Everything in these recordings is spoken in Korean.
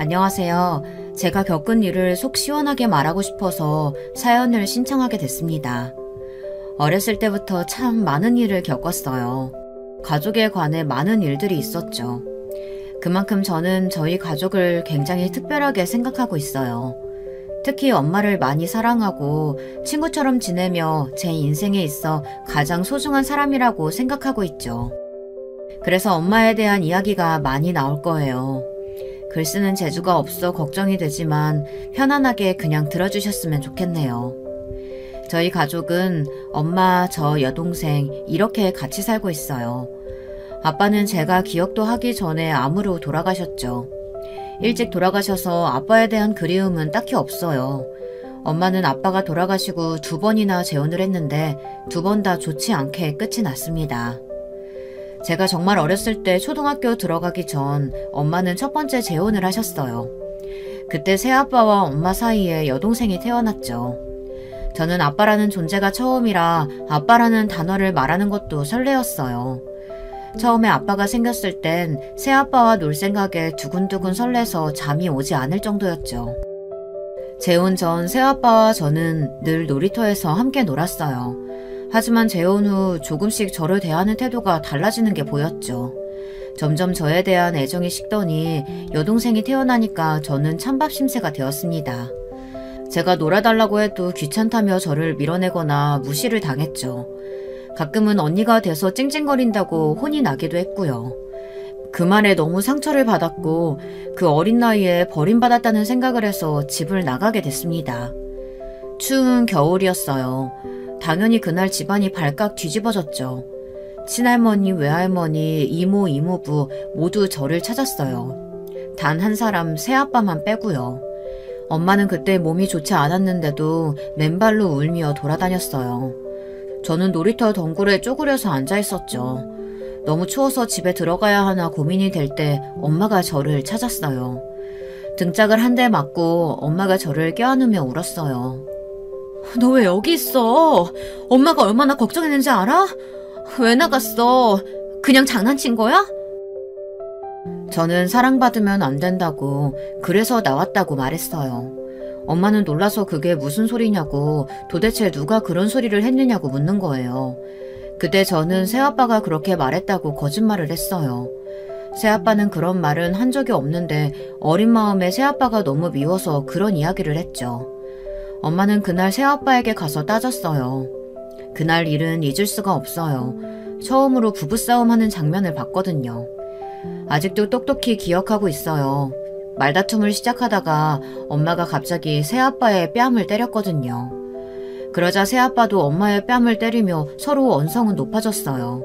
안녕하세요. 제가 겪은 일을 속 시원하게 말하고 싶어서 사연을 신청하게 됐습니다. 어렸을 때부터 참 많은 일을 겪었어요. 가족에 관해 많은 일들이 있었죠. 그만큼 저는 저희 가족을 굉장히 특별하게 생각하고 있어요. 특히 엄마를 많이 사랑하고 친구처럼 지내며 제 인생에 있어 가장 소중한 사람이라고 생각하고 있죠. 그래서 엄마에 대한 이야기가 많이 나올 거예요. 글 쓰는 재주가 없어 걱정이 되지만 편안하게 그냥 들어주셨으면 좋겠네요. 저희 가족은 엄마, 저 여동생 이렇게 같이 살고 있어요. 아빠는 제가 기억도 하기 전에 암으로 돌아가셨죠. 일찍 돌아가셔서 아빠에 대한 그리움은 딱히 없어요. 엄마는 아빠가 돌아가시고 2번이나 재혼을 했는데 2번 다 좋지 않게 끝이 났습니다. 제가 정말 어렸을 때 초등학교 들어가기 전 엄마는 첫 번째 재혼을 하셨어요. 그때 새아빠와 엄마 사이에 여동생이 태어났죠. 저는 아빠라는 존재가 처음이라 아빠라는 단어를 말하는 것도 설레었어요. 처음에 아빠가 생겼을 땐 새아빠와 놀 생각에 두근두근 설레서 잠이 오지 않을 정도였죠. 재혼 전 새아빠와 저는 늘 놀이터에서 함께 놀았어요. 하지만 재혼 후 조금씩 저를 대하는 태도가 달라지는 게 보였죠. 점점 저에 대한 애정이 식더니 여동생이 태어나니까 저는 찬밥 심세가 되었습니다. 제가 놀아달라고 해도 귀찮다며 저를 밀어내거나 무시를 당했죠. 가끔은 언니가 돼서 찡찡거린다고 혼이 나기도 했고요. 그 말에 너무 상처를 받았고 그 어린 나이에 버림받았다는 생각을 해서 집을 나가게 됐습니다. 추운 겨울이었어요. 당연히 그날 집안이 발칵 뒤집어졌죠. 친할머니, 외할머니, 이모, 이모부 모두 저를 찾았어요. 단 한 사람 새아빠만 빼고요. 엄마는 그때 몸이 좋지 않았는데도 맨발로 울며 돌아다녔어요. 저는 놀이터 덩굴에 쪼그려서 앉아있었죠. 너무 추워서 집에 들어가야 하나 고민이 될 때 엄마가 저를 찾았어요. 등짝을 한 대 맞고 엄마가 저를 껴안으며 울었어요. 너 왜 여기 있어? 엄마가 얼마나 걱정했는지 알아? 왜 나갔어? 그냥 장난친 거야? 저는 사랑받으면 안 된다고, 그래서 나왔다고 말했어요. 엄마는 놀라서 그게 무슨 소리냐고, 도대체 누가 그런 소리를 했느냐고 묻는 거예요. 그때 저는 새아빠가 그렇게 말했다고 거짓말을 했어요. 새아빠는 그런 말은 한 적이 없는데 어린 마음에 새아빠가 너무 미워서 그런 이야기를 했죠. 엄마는 그날 새아빠에게 가서 따졌어요. 그날 일은 잊을 수가 없어요. 처음으로 부부싸움 하는 장면을 봤거든요. 아직도 똑똑히 기억하고 있어요. 말다툼을 시작하다가 엄마가 갑자기 새아빠의 뺨을 때렸거든요. 그러자 새아빠도 엄마의 뺨을 때리며 서로 언성은 높아졌어요.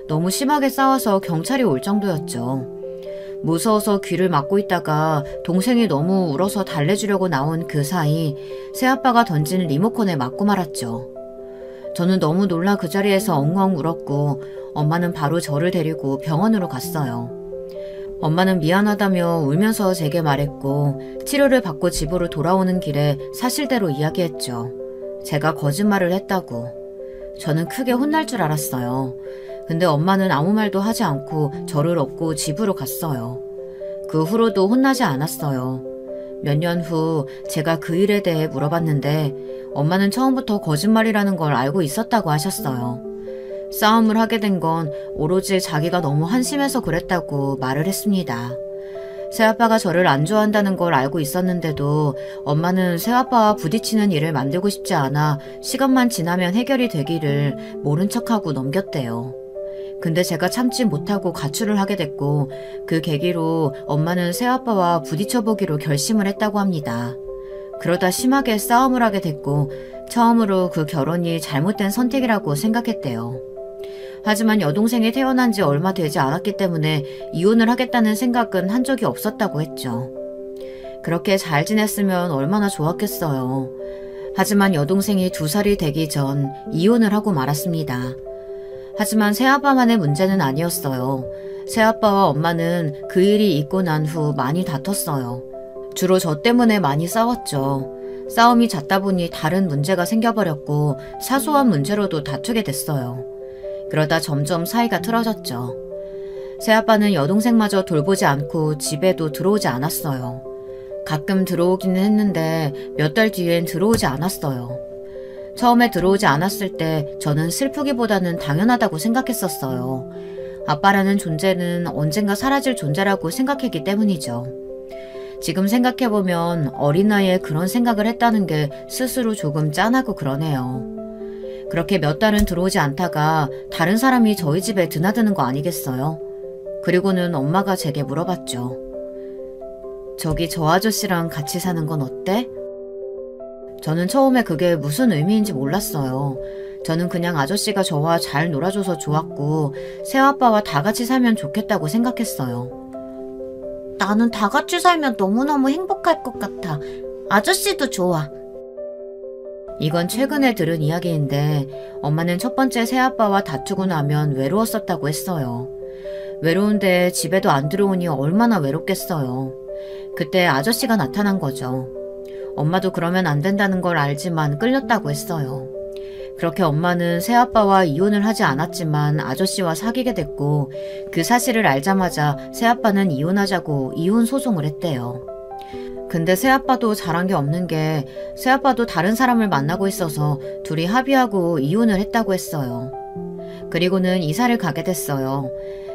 너무 심하게 싸워서 경찰이 올 정도였죠. 무서워서 귀를 막고 있다가 동생이 너무 울어서 달래주려고 나온 그 사이 새아빠가 던진 리모컨에 맞고 말았죠. 저는 너무 놀라 그 자리에서 엉엉 울었고 엄마는 바로 저를 데리고 병원으로 갔어요. 엄마는 미안하다며 울면서 제게 말했고 치료를 받고 집으로 돌아오는 길에 사실대로 이야기했죠. 제가 거짓말을 했다고. 저는 크게 혼날 줄 알았어요. 근데 엄마는 아무 말도 하지 않고 저를 업고 집으로 갔어요. 그 후로도 혼나지 않았어요. 몇 년 후 제가 그 일에 대해 물어봤는데 엄마는 처음부터 거짓말이라는 걸 알고 있었다고 하셨어요. 싸움을 하게 된 건 오로지 자기가 너무 한심해서 그랬다고 말을 했습니다. 새아빠가 저를 안 좋아한다는 걸 알고 있었는데도 엄마는 새아빠와 부딪히는 일을 만들고 싶지 않아 시간만 지나면 해결이 되기를 모른 척하고 넘겼대요. 근데 제가 참지 못하고 가출을 하게 됐고 그 계기로 엄마는 새아빠와 부딪혀보기로 결심을 했다고 합니다. 그러다 심하게 싸움을 하게 됐고 처음으로 그 결혼이 잘못된 선택이라고 생각했대요. 하지만 여동생이 태어난 지 얼마 되지 않았기 때문에 이혼을 하겠다는 생각은 한 적이 없었다고 했죠. 그렇게 잘 지냈으면 얼마나 좋았겠어요. 하지만 여동생이 2살이 되기 전 이혼을 하고 말았습니다. 하지만 새아빠만의 문제는 아니었어요. 새아빠와 엄마는 그 일이 있고 난 후 많이 다퉜어요. 주로 저 때문에 많이 싸웠죠. 싸움이 잦다 보니 다른 문제가 생겨버렸고 사소한 문제로도 다투게 됐어요. 그러다 점점 사이가 틀어졌죠. 새아빠는 여동생마저 돌보지 않고 집에도 들어오지 않았어요. 가끔 들어오기는 했는데 몇 달 뒤엔 들어오지 않았어요. 처음에 들어오지 않았을 때 저는 슬프기보다는 당연하다고 생각했었어요. 아빠라는 존재는 언젠가 사라질 존재라고 생각했기 때문이죠. 지금 생각해보면 어린 나이에 그런 생각을 했다는 게 스스로 조금 짠하고 그러네요. 그렇게 몇 달은 들어오지 않다가 다른 사람이 저희 집에 드나드는 거 아니겠어요? 그리고는 엄마가 제게 물어봤죠. 저기 저 아저씨랑 같이 사는 건 어때? 저는 처음에 그게 무슨 의미인지 몰랐어요. 저는 그냥 아저씨가 저와 잘 놀아줘서 좋았고 새아빠와 다 같이 살면 좋겠다고 생각했어요. 나는 다 같이 살면 너무너무 행복할 것 같아. 아저씨도 좋아. 이건 최근에 들은 이야기인데 엄마는 첫 번째 새아빠와 다투고 나면 외로웠었다고 했어요. 외로운데 집에도 안 들어오니 얼마나 외롭겠어요. 그때 아저씨가 나타난 거죠. 엄마도 그러면 안 된다는 걸 알지만 끌렸다고 했어요. 그렇게 엄마는 새아빠와 이혼을 하지 않았지만 아저씨와 사귀게 됐고 그 사실을 알자마자 새아빠는 이혼하자고 이혼 소송을 했대요. 근데 새아빠도 잘한 게 없는 게 새아빠도 다른 사람을 만나고 있어서 둘이 합의하고 이혼을 했다고 했어요. 그리고는 이사를 가게 됐어요.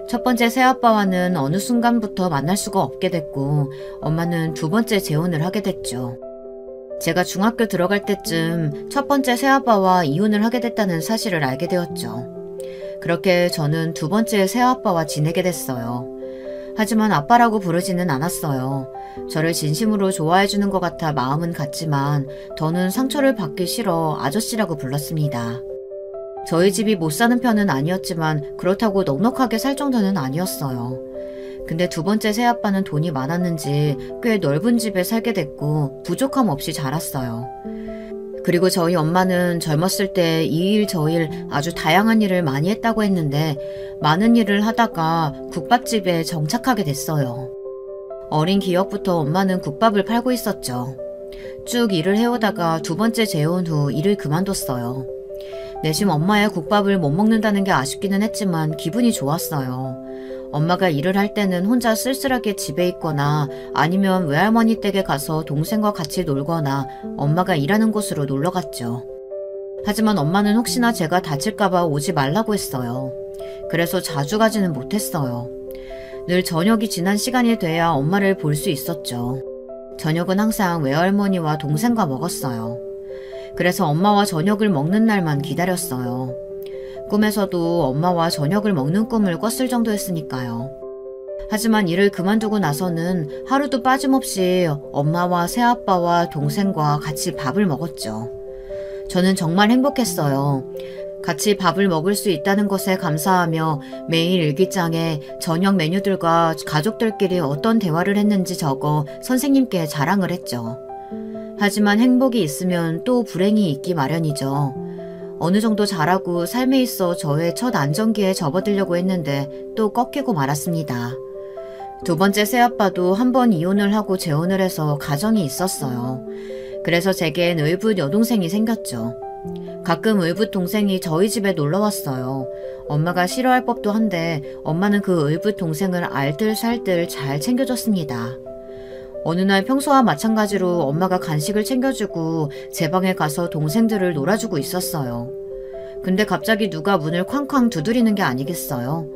첫 번째 새아빠와는 어느 순간부터 만날 수가 없게 됐고 엄마는 두 번째 재혼을 하게 됐죠. 제가 중학교 들어갈 때쯤 첫 번째 새아빠와 이혼을 하게 됐다는 사실을 알게 되었죠. 그렇게 저는 두 번째 새아빠와 지내게 됐어요. 하지만 아빠라고 부르지는 않았어요. 저를 진심으로 좋아해주는 것 같아 마음은 같지만 더는 상처를 받기 싫어 아저씨라고 불렀습니다. 저희 집이 못 사는 편은 아니었지만 그렇다고 넉넉하게 살 정도는 아니었어요. 근데 두 번째 새아빠는 돈이 많았는지 꽤 넓은 집에 살게 됐고 부족함 없이 자랐어요. 그리고 저희 엄마는 젊었을 때 이 일 저 일 아주 다양한 일을 많이 했다고 했는데 많은 일을 하다가 국밥집에 정착하게 됐어요. 어린 기억부터 엄마는 국밥을 팔고 있었죠. 쭉 일을 해오다가 두 번째 재혼 후 일을 그만뒀어요. 내심 엄마의 국밥을 못 먹는다는 게 아쉽기는 했지만 기분이 좋았어요. 엄마가 일을 할 때는 혼자 쓸쓸하게 집에 있거나 아니면 외할머니 댁에 가서 동생과 같이 놀거나 엄마가 일하는 곳으로 놀러 갔죠. 하지만 엄마는 혹시나 제가 다칠까봐 오지 말라고 했어요. 그래서 자주 가지는 못했어요. 늘 저녁이 지난 시간이 돼야 엄마를 볼 수 있었죠. 저녁은 항상 외할머니와 동생과 먹었어요. 그래서 엄마와 저녁을 먹는 날만 기다렸어요. 꿈에서도 엄마와 저녁을 먹는 꿈을 꿨을 정도였으니까요. 하지만 일을 그만두고 나서는 하루도 빠짐없이 엄마와 새아빠와 동생과 같이 밥을 먹었죠. 저는 정말 행복했어요. 같이 밥을 먹을 수 있다는 것에 감사하며 매일 일기장에 저녁 메뉴들과 가족들끼리 어떤 대화를 했는지 적어 선생님께 자랑을 했죠. 하지만 행복이 있으면 또 불행이 있기 마련이죠. 어느 정도 잘하고 삶에 있어 저의 첫 안정기에 접어들려고 했는데 또 꺾이고 말았습니다. 두 번째 새아빠도 한 번 이혼을 하고 재혼을 해서 가정이 있었어요. 그래서 제겐 의붓 여동생이 생겼죠. 가끔 의붓 동생이 저희 집에 놀러 왔어요. 엄마가 싫어할 법도 한데 엄마는 그 의붓 동생을 알뜰살뜰 잘 챙겨줬습니다. 어느 날 평소와 마찬가지로 엄마가 간식을 챙겨주고 제 방에 가서 동생들을 놀아주고 있었어요. 근데 갑자기 누가 문을 쾅쾅 두드리는 게 아니겠어요?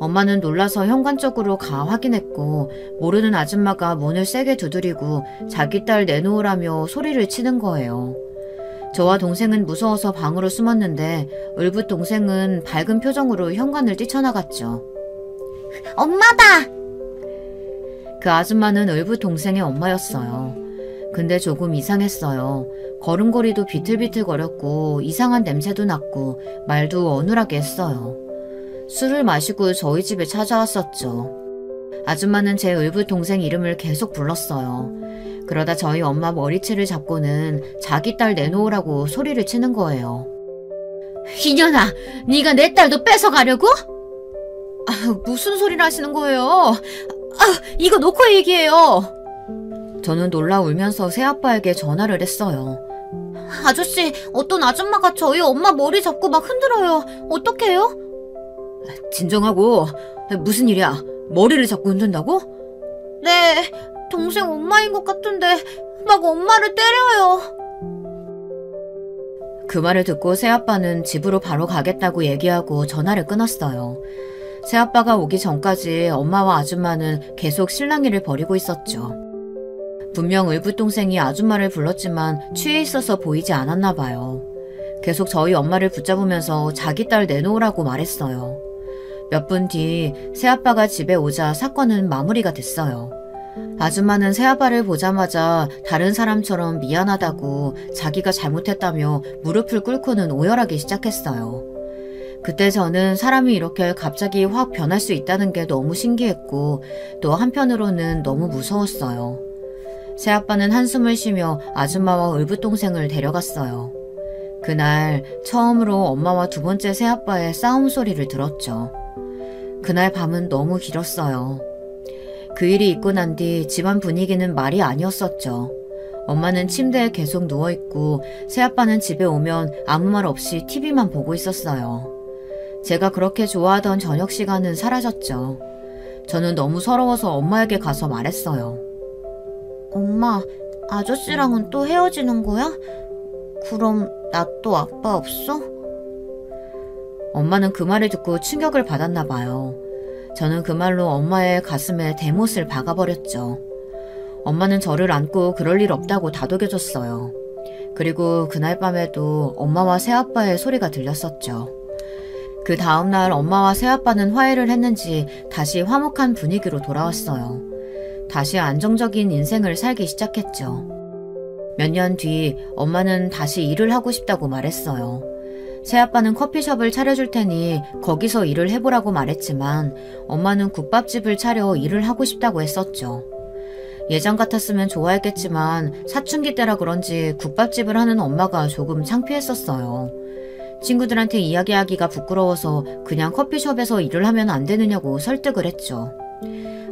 엄마는 놀라서 현관 쪽으로 가 확인했고 모르는 아줌마가 문을 세게 두드리고 자기 딸 내놓으라며 소리를 치는 거예요. 저와 동생은 무서워서 방으로 숨었는데 을붓 동생은 밝은 표정으로 현관을 뛰쳐나갔죠. 엄마다! 그 아줌마는 을붓 동생의 엄마였어요. 근데 조금 이상했어요. 걸음걸이도 비틀비틀거렸고 이상한 냄새도 났고 말도 어눌하게 했어요. 술을 마시고 저희 집에 찾아왔었죠. 아줌마는 제 을붓 동생 이름을 계속 불렀어요. 그러다 저희 엄마 머리채를 잡고는 자기 딸 내놓으라고 소리를 치는 거예요. 이년아, 네가 내 딸도 뺏어가려고? 무슨 소리를 하시는 거예요? 이거 놓고 얘기해요. 저는 놀라 울면서 새아빠에게 전화를 했어요. 아저씨, 어떤 아줌마가 저희 엄마 머리 잡고 막 흔들어요. 어떡해요? 진정하고. 무슨 일이야? 머리를 잡고 흔든다고? 네, 동생 엄마인 것 같은데 막 엄마를 때려요. 그 말을 듣고 새아빠는 집으로 바로 가겠다고 얘기하고 전화를 끊었어요. 새아빠가 오기 전까지 엄마와 아줌마는 계속 실랑이를 벌이고 있었죠. 분명 을붓동생이 아줌마를 불렀지만 취해 있어서 보이지 않았나 봐요. 계속 저희 엄마를 붙잡으면서 자기 딸 내놓으라고 말했어요. 몇 분 뒤 새아빠가 집에 오자 사건은 마무리가 됐어요. 아줌마는 새아빠를 보자마자 다른 사람처럼 미안하다고 자기가 잘못했다며 무릎을 꿇고는 오열하기 시작했어요. 그때 저는 사람이 이렇게 갑자기 확 변할 수 있다는 게 너무 신기했고 또 한편으로는 너무 무서웠어요. 새아빠는 한숨을 쉬며 아줌마와 을붓동생을 데려갔어요. 그날 처음으로 엄마와 두 번째 새아빠의 싸움 소리를 들었죠. 그날 밤은 너무 길었어요. 그 일이 있고 난 뒤 집안 분위기는 말이 아니었었죠. 엄마는 침대에 계속 누워있고 새아빠는 집에 오면 아무 말 없이 TV만 보고 있었어요. 제가 그렇게 좋아하던 저녁 시간은 사라졌죠. 저는 너무 서러워서 엄마에게 가서 말했어요. 엄마, 아저씨랑은 또 헤어지는 거야? 그럼 나 또 아빠 없어? 엄마는 그 말을 듣고 충격을 받았나 봐요. 저는 그 말로 엄마의 가슴에 대못을 박아버렸죠. 엄마는 저를 안고 그럴 일 없다고 다독여줬어요. 그리고 그날 밤에도 엄마와 새아빠의 소리가 들렸었죠. 그 다음날 엄마와 새아빠는 화해를 했는지 다시 화목한 분위기로 돌아왔어요. 다시 안정적인 인생을 살기 시작했죠. 몇 년 뒤 엄마는 다시 일을 하고 싶다고 말했어요. 새아빠는 커피숍을 차려줄 테니 거기서 일을 해보라고 말했지만 엄마는 국밥집을 차려 일을 하고 싶다고 했었죠. 예전 같았으면 좋아했겠지만 사춘기 때라 그런지 국밥집을 하는 엄마가 조금 창피했었어요. 친구들한테 이야기하기가 부끄러워서 그냥 커피숍에서 일을 하면 안 되느냐고 설득을 했죠.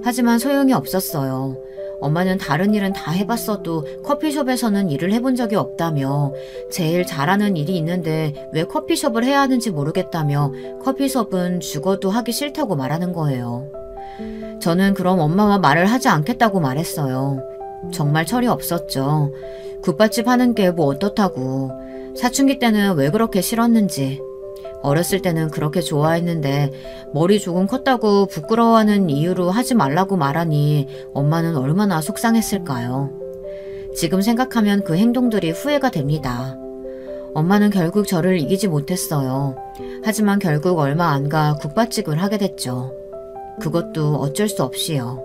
하지만 소용이 없었어요. 엄마는 다른 일은 다 해봤어도 커피숍에서는 일을 해본 적이 없다며 제일 잘하는 일이 있는데 왜 커피숍을 해야 하는지 모르겠다며 커피숍은 죽어도 하기 싫다고 말하는 거예요. 저는 그럼 엄마와 말을 하지 않겠다고 말했어요. 정말 철이 없었죠. 국밥집 하는 게 뭐 어떻다고. 사춘기 때는 왜 그렇게 싫었는지. 어렸을 때는 그렇게 좋아했는데 머리 조금 컸다고 부끄러워하는 이유로 하지 말라고 말하니 엄마는 얼마나 속상했을까요? 지금 생각하면 그 행동들이 후회가 됩니다. 엄마는 결국 저를 이기지 못했어요. 하지만 결국 얼마 안 가 국밥집을 하게 됐죠. 그것도 어쩔 수 없이요.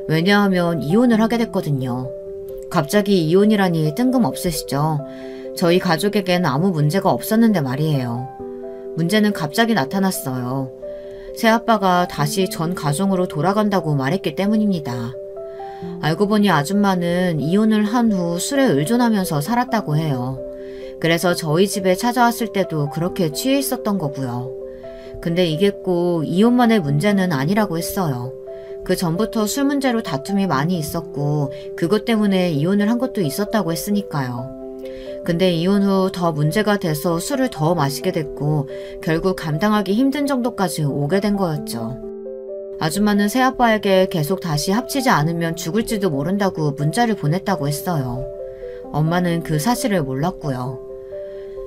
왜냐하면 이혼을 하게 됐거든요. 갑자기 이혼이라니 뜬금없으시죠? 저희 가족에겐 아무 문제가 없었는데 말이에요. 문제는 갑자기 나타났어요. 새아빠가 다시 전 가정으로 돌아간다고 말했기 때문입니다. 알고 보니 아줌마는 이혼을 한 후 술에 의존하면서 살았다고 해요. 그래서 저희 집에 찾아왔을 때도 그렇게 취해 있었던 거고요. 근데 이게 꼭 이혼만의 문제는 아니라고 했어요. 그 전부터 술 문제로 다툼이 많이 있었고 그것 때문에 이혼을 한 것도 있었다고 했으니까요. 근데 이혼 후 더 문제가 돼서 술을 더 마시게 됐고 결국 감당하기 힘든 정도까지 오게 된 거였죠. 아줌마는 새아빠에게 계속 다시 합치지 않으면 죽을지도 모른다고 문자를 보냈다고 했어요. 엄마는 그 사실을 몰랐고요.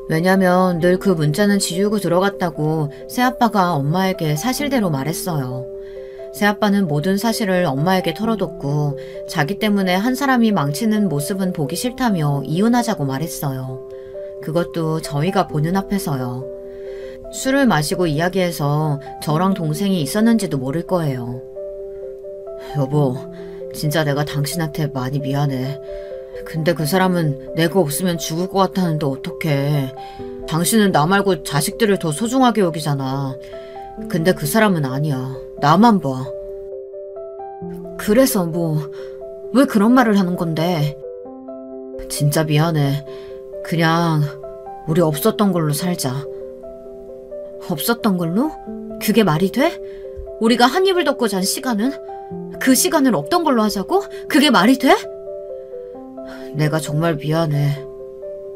왜냐면 늘 그 문자는 지우고 들어갔다고 새아빠가 엄마에게 사실대로 말했어요. 새아빠는 모든 사실을 엄마에게 털어뒀고 자기 때문에 한 사람이 망치는 모습은 보기 싫다며 이혼하자고 말했어요. 그것도 저희가 보는 앞에서요. 술을 마시고 이야기해서 저랑 동생이 있었는지도 모를 거예요. 여보, 진짜 내가 당신한테 많이 미안해. 근데 그 사람은 내가 없으면 죽을 것 같다는데 어떡해. 당신은 나 말고 자식들을 더 소중하게 여기잖아. 근데 그 사람은 아니야. 나만 봐. 그래서 왜 그런 말을 하는 건데? 진짜 미안해. 그냥 우리 없었던 걸로 살자. 없었던 걸로? 그게 말이 돼? 우리가 한 입을 덮고 잔 시간은? 그 시간을 없던 걸로 하자고? 그게 말이 돼? 내가 정말 미안해.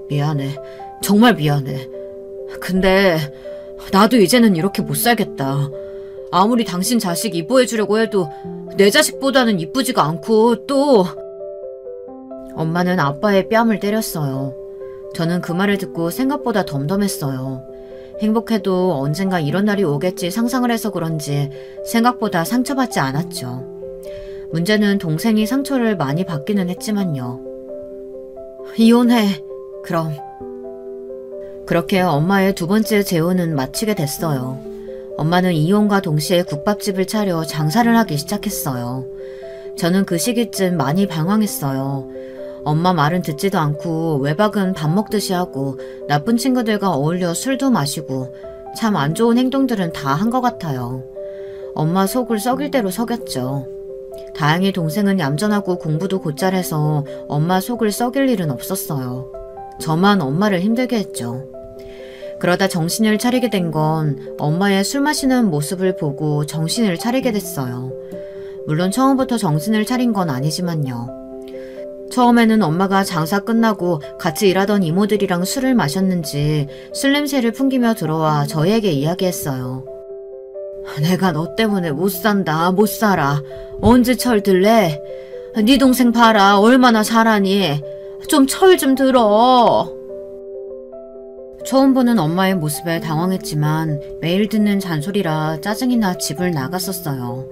미안해. 정말 미안해. 근데 나도 이제는 이렇게 못 살겠다. 아무리 당신 자식 이뻐해주려고 해도 내 자식보다는 이쁘지가 않고 또... 엄마는 아빠의 뺨을 때렸어요. 저는 그 말을 듣고 생각보다 덤덤했어요. 행복해도 언젠가 이런 날이 오겠지 상상을 해서 그런지 생각보다 상처받지 않았죠. 문제는 동생이 상처를 많이 받기는 했지만요. 이혼해. 그럼. 그렇게 엄마의 두 번째 재혼은 마치게 됐어요. 엄마는 이혼과 동시에 국밥집을 차려 장사를 하기 시작했어요. 저는 그 시기쯤 많이 방황했어요. 엄마 말은 듣지도 않고 외박은 밥 먹듯이 하고 나쁜 친구들과 어울려 술도 마시고 참 안 좋은 행동들은 다 한 것 같아요. 엄마 속을 썩일 대로 속였죠. 다행히 동생은 얌전하고 공부도 곧잘해서 엄마 속을 썩일 일은 없었어요. 저만 엄마를 힘들게 했죠. 그러다 정신을 차리게 된 건 엄마의 술 마시는 모습을 보고 정신을 차리게 됐어요. 물론 처음부터 정신을 차린 건 아니지만요. 처음에는 엄마가 장사 끝나고 같이 일하던 이모들이랑 술을 마셨는지 술 냄새를 풍기며 들어와 저희에게 이야기했어요. 내가 너 때문에 못 산다, 못 살아. 언제 철들래? 네 동생 봐라, 얼마나 잘하니? 좀 철 좀 들어. 처음 보는 엄마의 모습에 당황했지만 매일 듣는 잔소리라 짜증이 나 집을 나갔었어요.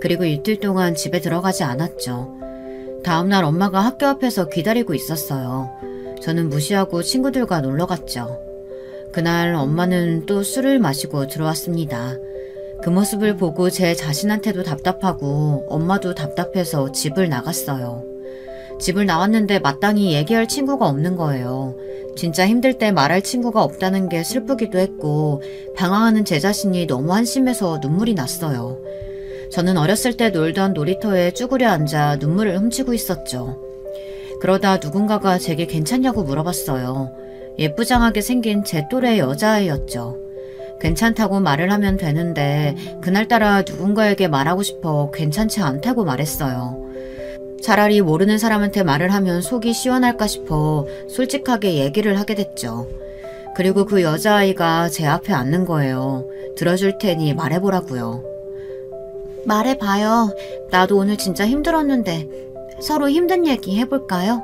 그리고 이틀 동안 집에 들어가지 않았죠. 다음날 엄마가 학교 앞에서 기다리고 있었어요. 저는 무시하고 친구들과 놀러 갔죠. 그날 엄마는 또 술을 마시고 들어왔습니다. 그 모습을 보고 제 자신한테도 답답하고 엄마도 답답해서 집을 나갔어요. 집을 나왔는데 마땅히 얘기할 친구가 없는 거예요. 진짜 힘들 때 말할 친구가 없다는 게 슬프기도 했고 방황하는 제 자신이 너무 한심해서 눈물이 났어요. 저는 어렸을 때 놀던 놀이터에 쭈그려 앉아 눈물을 훔치고 있었죠. 그러다 누군가가 제게 괜찮냐고 물어봤어요. 예쁘장하게 생긴 제 또래 여자아이였죠. 괜찮다고 말을 하면 되는데 그날따라 누군가에게 말하고 싶어 괜찮지 않다고 말했어요. 차라리 모르는 사람한테 말을 하면 속이 시원할까 싶어 솔직하게 얘기를 하게 됐죠. 그리고 그 여자아이가 제 앞에 앉는 거예요. 들어줄 테니 말해보라고요. 말해봐요. 나도 오늘 진짜 힘들었는데 서로 힘든 얘기 해볼까요?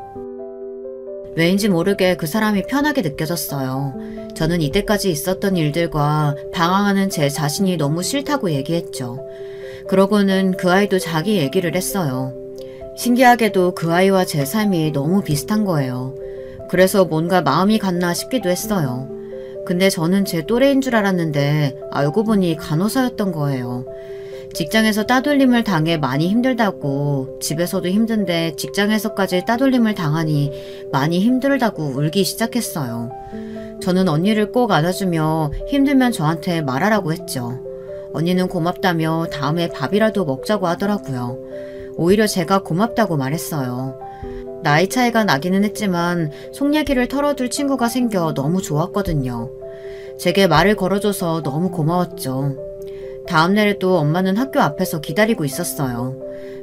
왜인지 모르게 그 사람이 편하게 느껴졌어요. 저는 이때까지 있었던 일들과 방황하는 제 자신이 너무 싫다고 얘기했죠. 그러고는 그 아이도 자기 얘기를 했어요. 신기하게도 그 아이와 제 삶이 너무 비슷한 거예요. 그래서 뭔가 마음이 갔나 싶기도 했어요. 근데 저는 제 또래인 줄 알았는데 알고 보니 간호사였던 거예요. 직장에서 따돌림을 당해 많이 힘들다고, 집에서도 힘든데 직장에서까지 따돌림을 당하니 많이 힘들다고 울기 시작했어요. 저는 언니를 꼭 안아주며 힘들면 저한테 말하라고 했죠. 언니는 고맙다며 다음에 밥이라도 먹자고 하더라고요. 오히려 제가 고맙다고 말했어요. 나이 차이가 나기는 했지만 속 얘기를 털어둘 친구가 생겨 너무 좋았거든요. 제게 말을 걸어줘서 너무 고마웠죠. 다음날에도 엄마는 학교 앞에서 기다리고 있었어요.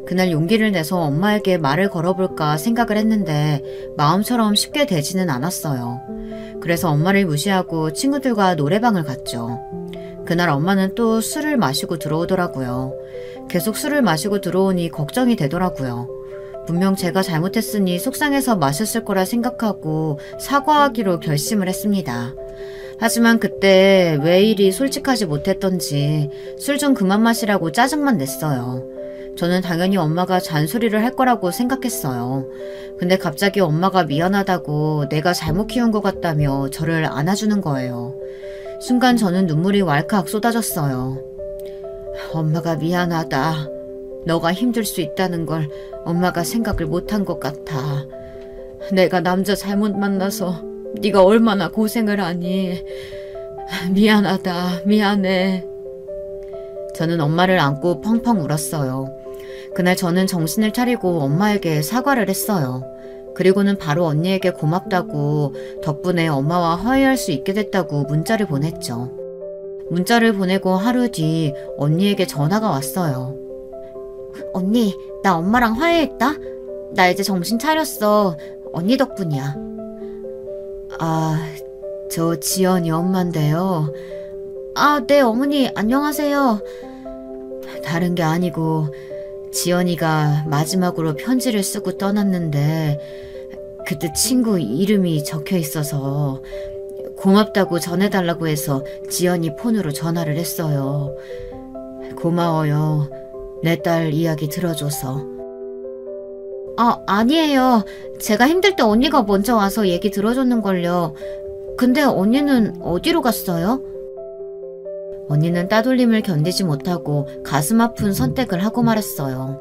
그날 용기를 내서 엄마에게 말을 걸어볼까 생각을 했는데 마음처럼 쉽게 되지는 않았어요. 그래서 엄마를 무시하고 친구들과 노래방을 갔죠. 그날 엄마는 또 술을 마시고 들어오더라고요. 계속 술을 마시고 들어오니 걱정이 되더라고요. 분명 제가 잘못했으니 속상해서 마셨을 거라 생각하고 사과하기로 결심을 했습니다. 하지만 그때 왜 이리 솔직하지 못했던지 술 좀 그만 마시라고 짜증만 냈어요. 저는 당연히 엄마가 잔소리를 할 거라고 생각했어요. 근데 갑자기 엄마가 미안하다고 내가 잘못 키운 것 같다며 저를 안아주는 거예요. 순간 저는 눈물이 왈칵 쏟아졌어요. 엄마가 미안하다. 너가 힘들 수 있다는 걸 엄마가 생각을 못한 것 같아. 내가 남자 잘못 만나서 네가 얼마나 고생을 하니. 미안하다. 미안해. 저는 엄마를 안고 펑펑 울었어요. 그날 저는 정신을 차리고 엄마에게 사과를 했어요. 그리고는 바로 언니에게 고맙다고, 덕분에 엄마와 화해할 수 있게 됐다고 문자를 보냈죠. 문자를 보내고 하루 뒤 언니에게 전화가 왔어요. 언니, 나 엄마랑 화해했다? 나 이제 정신 차렸어. 언니 덕분이야. 아, 저 지연이 엄마인데요. 아, 네, 어머니, 안녕하세요. 다른 게 아니고 지연이가 마지막으로 편지를 쓰고 떠났는데 그때 친구 이름이 적혀 있어서 고맙다고 전해달라고 해서 지연이 폰으로 전화를 했어요. 고마워요. 내 딸 이야기 들어줘서. 아니에요. 제가 힘들 때 언니가 먼저 와서 얘기 들어줬는걸요. 근데 언니는 어디로 갔어요? 언니는 따돌림을 견디지 못하고 가슴 아픈 선택을 하고 말았어요.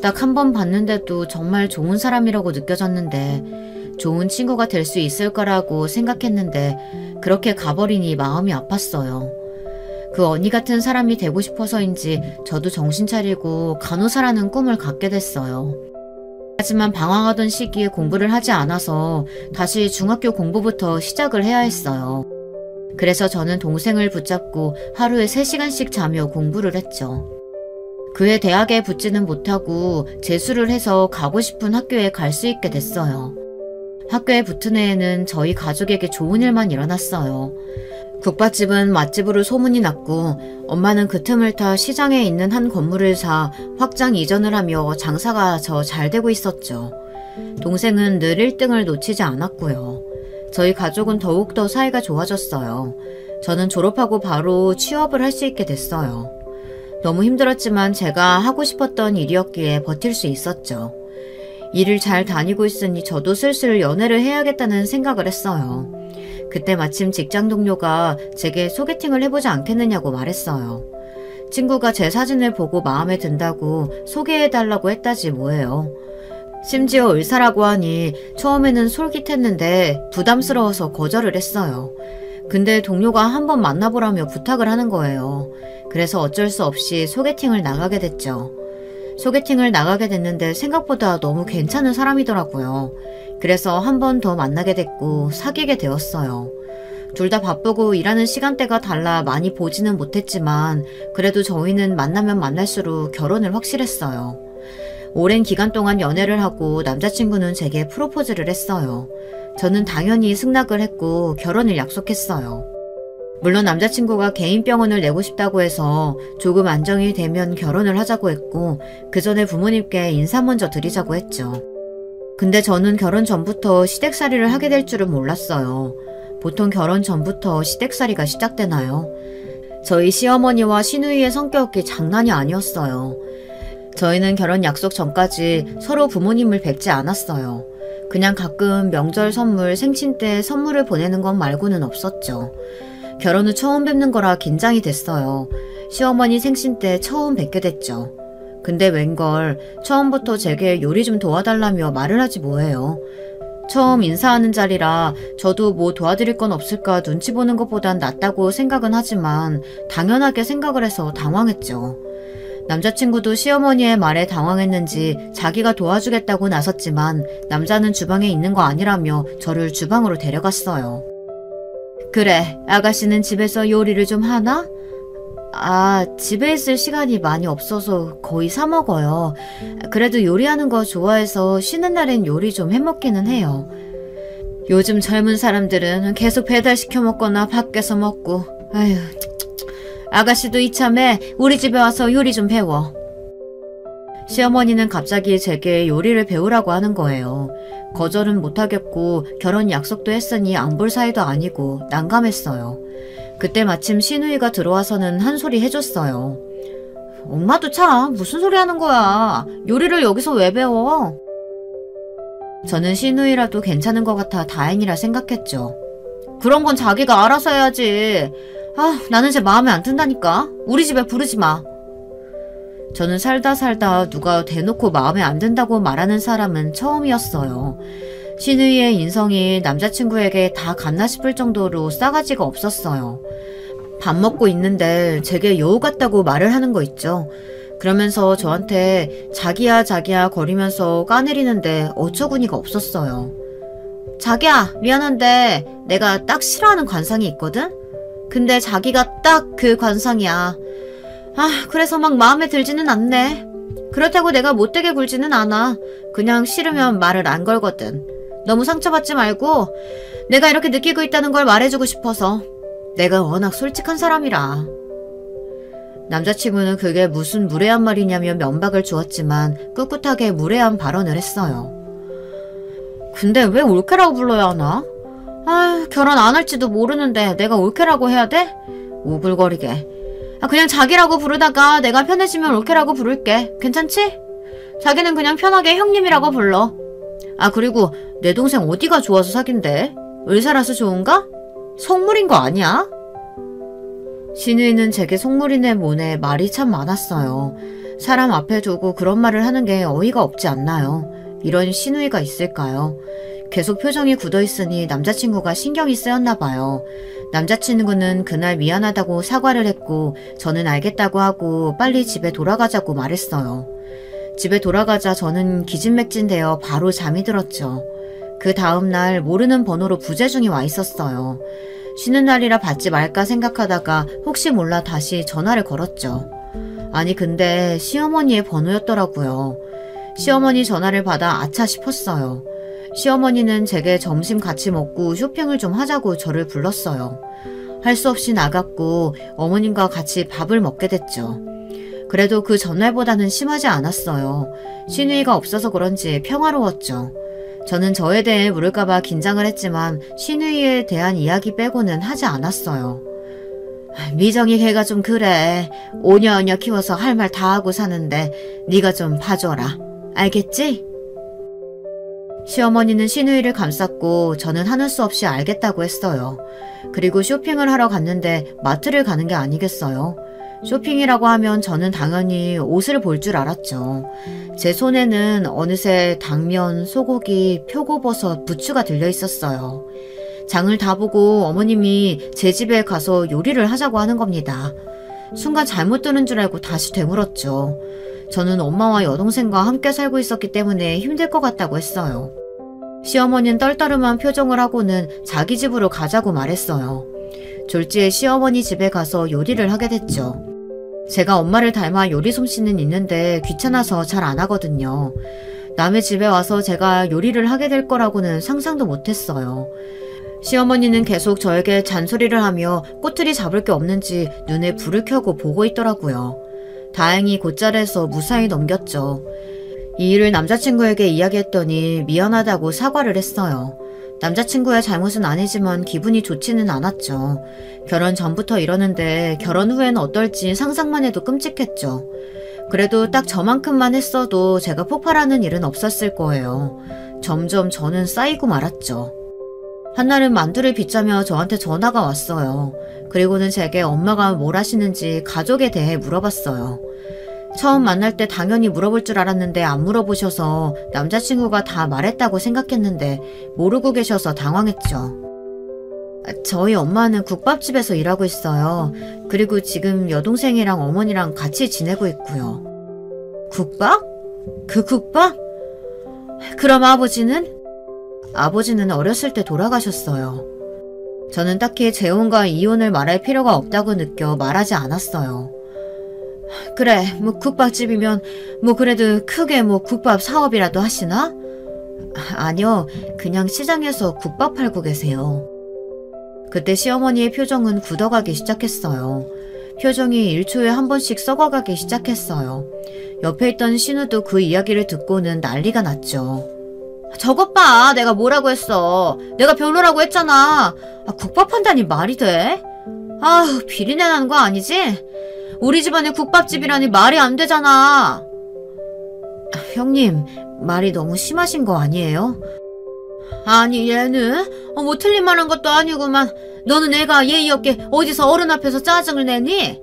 딱 한 번 봤는데도 정말 좋은 사람이라고 느껴졌는데 좋은 친구가 될 수 있을 거라고 생각했는데 그렇게 가버리니 마음이 아팠어요. 그 언니 같은 사람이 되고 싶어서인지 저도 정신 차리고 간호사라는 꿈을 갖게 됐어요. 하지만 방황하던 시기에 공부를 하지 않아서 다시 중학교 공부부터 시작을 해야 했어요. 그래서 저는 동생을 붙잡고 하루에 3시간씩 자며 공부를 했죠. 그해 대학에 붙지는 못하고 재수를 해서 가고 싶은 학교에 갈 수 있게 됐어요. 학교에 붙은 해에는 저희 가족에게 좋은 일만 일어났어요. 국밥집은 맛집으로 소문이 났고 엄마는 그 틈을 타 시장에 있는 한 건물을 사 확장 이전을 하며 장사가 잘 되고 있었죠. 동생은 늘 1등을 놓치지 않았고요. 저희 가족은 더욱더 사이가 좋아졌어요. 저는 졸업하고 바로 취업을 할 수 있게 됐어요. 너무 힘들었지만 제가 하고 싶었던 일이었기에 버틸 수 있었죠. 일을 잘 다니고 있으니 저도 슬슬 연애를 해야겠다는 생각을 했어요. 그때 마침 직장 동료가 제게 소개팅을 해보지 않겠느냐고 말했어요. 친구가 제 사진을 보고 마음에 든다고 소개해달라고 했다지 뭐예요. 심지어 의사라고 하니 처음에는 솔깃했는데 부담스러워서 거절을 했어요. 근데 동료가 한번 만나보라며 부탁을 하는 거예요. 그래서 어쩔 수 없이 소개팅을 나가게 됐죠. 소개팅을 나가게 됐는데 생각보다 너무 괜찮은 사람이더라고요. 그래서 한 번 더 만나게 됐고 사귀게 되었어요. 둘 다 바쁘고 일하는 시간대가 달라 많이 보지는 못했지만 그래도 저희는 만나면 만날수록 결혼을 확실했어요. 오랜 기간 동안 연애를 하고 남자친구는 제게 프로포즈를 했어요. 저는 당연히 승낙을 했고 결혼을 약속했어요. 물론 남자친구가 개인병원을 내고 싶다고 해서 조금 안정이 되면 결혼을 하자고 했고 그 전에 부모님께 인사 먼저 드리자고 했죠. 근데 저는 결혼 전부터 시댁살이를 하게 될 줄은 몰랐어요. 보통 결혼 전부터 시댁살이가 시작되나요? 저희 시어머니와 시누이의 성격이 장난이 아니었어요. 저희는 결혼 약속 전까지 서로 부모님을 뵙지 않았어요. 그냥 가끔 명절 선물, 생신 때 선물을 보내는 것 말고는 없었죠. 결혼 후 처음 뵙는 거라 긴장이 됐어요. 시어머니 생신 때 처음 뵙게 됐죠. 근데 웬걸 처음부터 제게 요리 좀 도와달라며 말을 하지 뭐예요. 처음 인사하는 자리라 저도 뭐 도와드릴 건 없을까 눈치 보는 것보단 낫다고 생각은 하지만 당연하게 생각을 해서 당황했죠. 남자친구도 시어머니의 말에 당황했는지 자기가 도와주겠다고 나섰지만 남자는 주방에 있는 거 아니라며 저를 주방으로 데려갔어요. 그래, 아가씨는 집에서 요리를 좀 하나? 집에 있을 시간이 많이 없어서 거의 사 먹어요. 그래도 요리하는 거 좋아해서 쉬는 날엔 요리 좀 해먹기는 해요. 요즘 젊은 사람들은 계속 배달시켜 먹거나 밖에서 먹고, 아휴, 아가씨도 이참에 우리 집에 와서 요리 좀 배워. 시어머니는 갑자기 제게 요리를 배우라고 하는 거예요. 거절은 못하겠고 결혼 약속도 했으니 안 볼 사이도 아니고 난감했어요. 그때 마침 시누이가 들어와서는 한 소리 해줬어요. 엄마도 참 무슨 소리 하는 거야. 요리를 여기서 왜 배워? 저는 시누이라도 괜찮은 것 같아 다행이라 생각했죠. 그런 건 자기가 알아서 해야지. 나는 제 마음에 안 든다니까. 우리 집에 부르지 마. 저는 살다 누가 대놓고 마음에 안 든다고 말하는 사람은 처음이었어요. 시누이의 인성이 남자친구에게 다 갔나 싶을 정도로 싸가지가 없었어요. 밥 먹고 있는데 제게 여우 같다고 말을 하는 거 있죠. 그러면서 저한테 자기야 거리면서 까내리는데 어처구니가 없었어요. 자기야, 미안한데 내가 딱 싫어하는 관상이 있거든? 근데 자기가 딱 그 관상이야. 그래서 막 마음에 들지는 않네. 그렇다고 내가 못되게 굴지는 않아. 그냥 싫으면 말을 안 걸거든. 너무 상처받지 말고 내가 이렇게 느끼고 있다는 걸 말해주고 싶어서. 내가 워낙 솔직한 사람이라. 남자친구는 그게 무슨 무례한 말이냐며 면박을 주었지만 꿋꿋하게 무례한 발언을 했어요. 근데 왜 올케라고 불러야 하나? 결혼 안 할지도 모르는데 내가 올케라고 해야 돼? 오글거리게. 그냥 자기라고 부르다가 내가 편해지면 올케라고 부를게. 괜찮지? 자기는 그냥 편하게 형님이라고 불러. 그리고 내 동생 어디가 좋아서 사귄대? 의사라서 좋은가? 속물인 거 아니야? 신우이는 제게 속물이네 뭐네 말이 참 많았어요. 사람 앞에 두고 그런 말을 하는 게 어이가 없지 않나요? 이런 신우이가 있을까요? 계속 표정이 굳어있으니 남자친구가 신경이 쓰였나 봐요. 남자친구는 그날 미안하다고 사과를 했고 저는 알겠다고 하고 빨리 집에 돌아가자고 말했어요. 집에 돌아가자 저는 기진맥진되어 바로 잠이 들었죠. 그 다음날 모르는 번호로 부재중이 와 있었어요. 쉬는 날이라 받지 말까 생각하다가 혹시 몰라 다시 전화를 걸었죠. 아니 근데 시어머니의 번호였더라고요. 시어머니 전화를 받아 아차 싶었어요. 시어머니는 제게 점심 같이 먹고 쇼핑을 좀 하자고 저를 불렀어요. 할 수 없이 나갔고 어머님과 같이 밥을 먹게 됐죠. 그래도 그 전날보다는 심하지 않았어요. 신우이가 없어서 그런지 평화로웠죠. 저는 저에 대해 물을까봐 긴장을 했지만 신우이에 대한 이야기 빼고는 하지 않았어요. 미정이 걔가 좀 그래. 오냐오냐 키워서 할 말 다 하고 사는데 네가 좀 봐줘라. 알겠지? 시어머니는 신우이를 감쌌고 저는 하는 수 없이 알겠다고 했어요. 그리고 쇼핑을 하러 갔는데 마트를 가는 게 아니겠어요? 쇼핑이라고 하면 저는 당연히 옷을 볼 줄 알았죠. 제 손에는 어느새 당면, 소고기, 표고버섯, 부추가 들려 있었어요. 장을 다 보고 어머님이 제 집에 가서 요리를 하자고 하는 겁니다. 순간 잘못 들은 줄 알고 다시 되물었죠. 저는 엄마와 여동생과 함께 살고 있었기 때문에 힘들 것 같다고 했어요. 시어머니는 떨떠름한 표정을 하고는 자기 집으로 가자고 말했어요. 졸지에 시어머니 집에 가서 요리를 하게 됐죠. 제가 엄마를 닮아 요리 솜씨는 있는데 귀찮아서 잘 안 하거든요. 남의 집에 와서 제가 요리를 하게 될 거라고는 상상도 못했어요. 시어머니는 계속 저에게 잔소리를 하며 꼬투리 잡을 게 없는지 눈에 불을 켜고 보고 있더라고요. 다행히 곧잘해서 무사히 넘겼죠. 이 일을 남자친구에게 이야기했더니 미안하다고 사과를 했어요. 남자친구의 잘못은 아니지만 기분이 좋지는 않았죠. 결혼 전부터 이러는데 결혼 후에는 어떨지 상상만 해도 끔찍했죠. 그래도 딱 저만큼만 했어도 제가 폭발하는 일은 없었을 거예요. 점점 저는 쌓이고 말았죠. 한날은 만두를 빚자며 저한테 전화가 왔어요. 그리고는 제게 엄마가 뭘 하시는지 가족에 대해 물어봤어요. 처음 만날 때 당연히 물어볼 줄 알았는데 안 물어보셔서 남자친구가 다 말했다고 생각했는데 모르고 계셔서 당황했죠. 저희 엄마는 국밥집에서 일하고 있어요. 그리고 지금 여동생이랑 어머니랑 같이 지내고 있고요. 국밥? 그 국밥? 그럼 아버지는? 아버지는 어렸을 때 돌아가셨어요. 저는 딱히 재혼과 이혼을 말할 필요가 없다고 느껴 말하지 않았어요. 그래, 국밥집이면 그래도 크게 국밥 사업이라도 하시나? 아니요, 그냥 시장에서 국밥 팔고 계세요. 그때 시어머니의 표정은 굳어가기 시작했어요. 표정이 1초에 한 번씩 썩어가기 시작했어요. 옆에 있던 신우도 그 이야기를 듣고는 난리가 났죠. 저것 봐, 내가 뭐라고 했어. 내가 별로라고 했잖아. 국밥 한다니 말이 돼? 비린내 나는 거 아니지? 우리 집안에 국밥집이라니 말이 안 되잖아. 형님, 말이 너무 심하신 거 아니에요? 아니, 얘는 틀린 말 한 것도 아니구만. 너는 애가 예의 없게 어디서 어른 앞에서 짜증을 내니?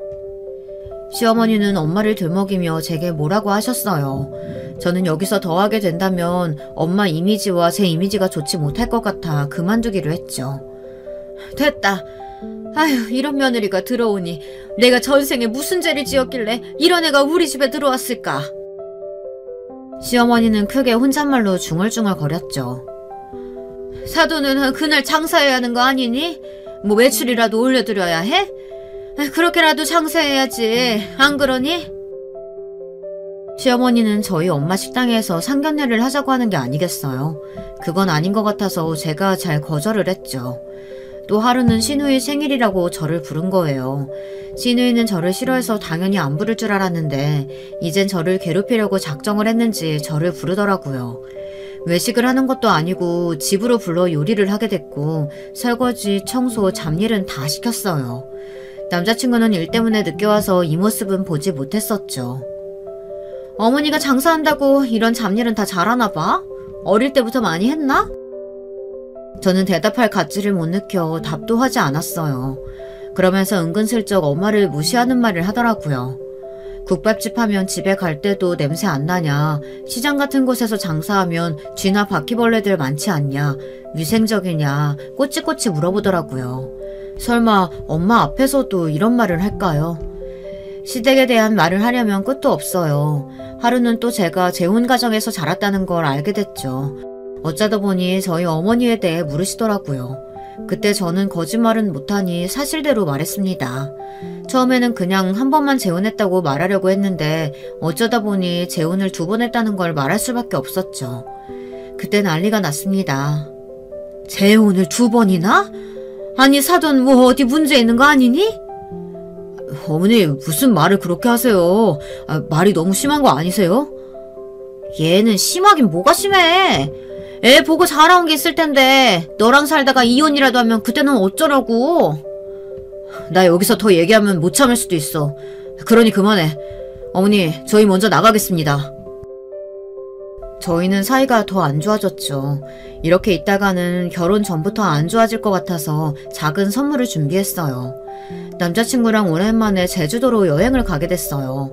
시어머니는 엄마를 들먹이며 제게 뭐라고 하셨어요. 저는 여기서 더 하게 된다면 엄마 이미지와 제 이미지가 좋지 못할 것 같아 그만두기로 했죠. 됐다. 아휴, 이런 며느리가 들어오니 내가 전생에 무슨 죄를 지었길래 이런 애가 우리 집에 들어왔을까. 시어머니는 크게 혼잣말로 중얼중얼 거렸죠. 사돈은 그날 장사해야 하는 거 아니니? 외출이라도 올려드려야 해? 그렇게라도 장사해야지, 안 그러니? 시어머니는 저희 엄마 식당에서 상견례를 하자고 하는 게 아니겠어요. 그건 아닌 것 같아서 제가 잘 거절을 했죠. 또 하루는 신우이 생일이라고 저를 부른 거예요. 신우이는 저를 싫어해서 당연히 안 부를 줄 알았는데 이젠 저를 괴롭히려고 작정을 했는지 저를 부르더라고요. 외식을 하는 것도 아니고 집으로 불러 요리를 하게 됐고 설거지, 청소, 잡일은 다 시켰어요. 남자친구는 일 때문에 늦게 와서 이 모습은 보지 못했었죠. 어머니가 장사한다고 이런 잡일은 다 잘하나 봐? 어릴 때부터 많이 했나? 저는 대답할 가치를 못 느껴 답도 하지 않았어요. 그러면서 은근슬쩍 엄마를 무시하는 말을 하더라고요. 국밥집 하면 집에 갈 때도 냄새 안 나냐? 시장 같은 곳에서 장사하면 쥐나 바퀴벌레들 많지 않냐? 위생적이냐? 꼬치꼬치 물어보더라고요. 설마 엄마 앞에서도 이런 말을 할까요? 시댁에 대한 말을 하려면 끝도 없어요. 하루는 또 제가 재혼 가정에서 자랐다는 걸 알게 됐죠. 어쩌다 보니 저희 어머니에 대해 물으시더라고요. 그때 저는 거짓말은 못하니 사실대로 말했습니다. 처음에는 그냥 한 번만 재혼했다고 말하려고 했는데 어쩌다 보니 재혼을 2번 했다는 걸 말할 수밖에 없었죠. 그때 난리가 났습니다. 재혼을 2번이나? 아니 사돈 뭐 어디 문제 있는 거 아니니? 어머니 무슨 말을 그렇게 하세요? 말이 너무 심한 거 아니세요? 얘는 심하긴 뭐가 심해? 애 보고 자라온 게 있을 텐데 너랑 살다가 이혼이라도 하면 그때는 어쩌라고? 나 여기서 더 얘기하면 못 참을 수도 있어. 그러니 그만해. 어머니 저희 먼저 나가겠습니다. 저희는 사이가 더 안 좋아졌죠. 이렇게 있다가는 결혼 전부터 안 좋아질 것 같아서 작은 선물을 준비했어요. 남자친구랑 오랜만에 제주도로 여행을 가게 됐어요.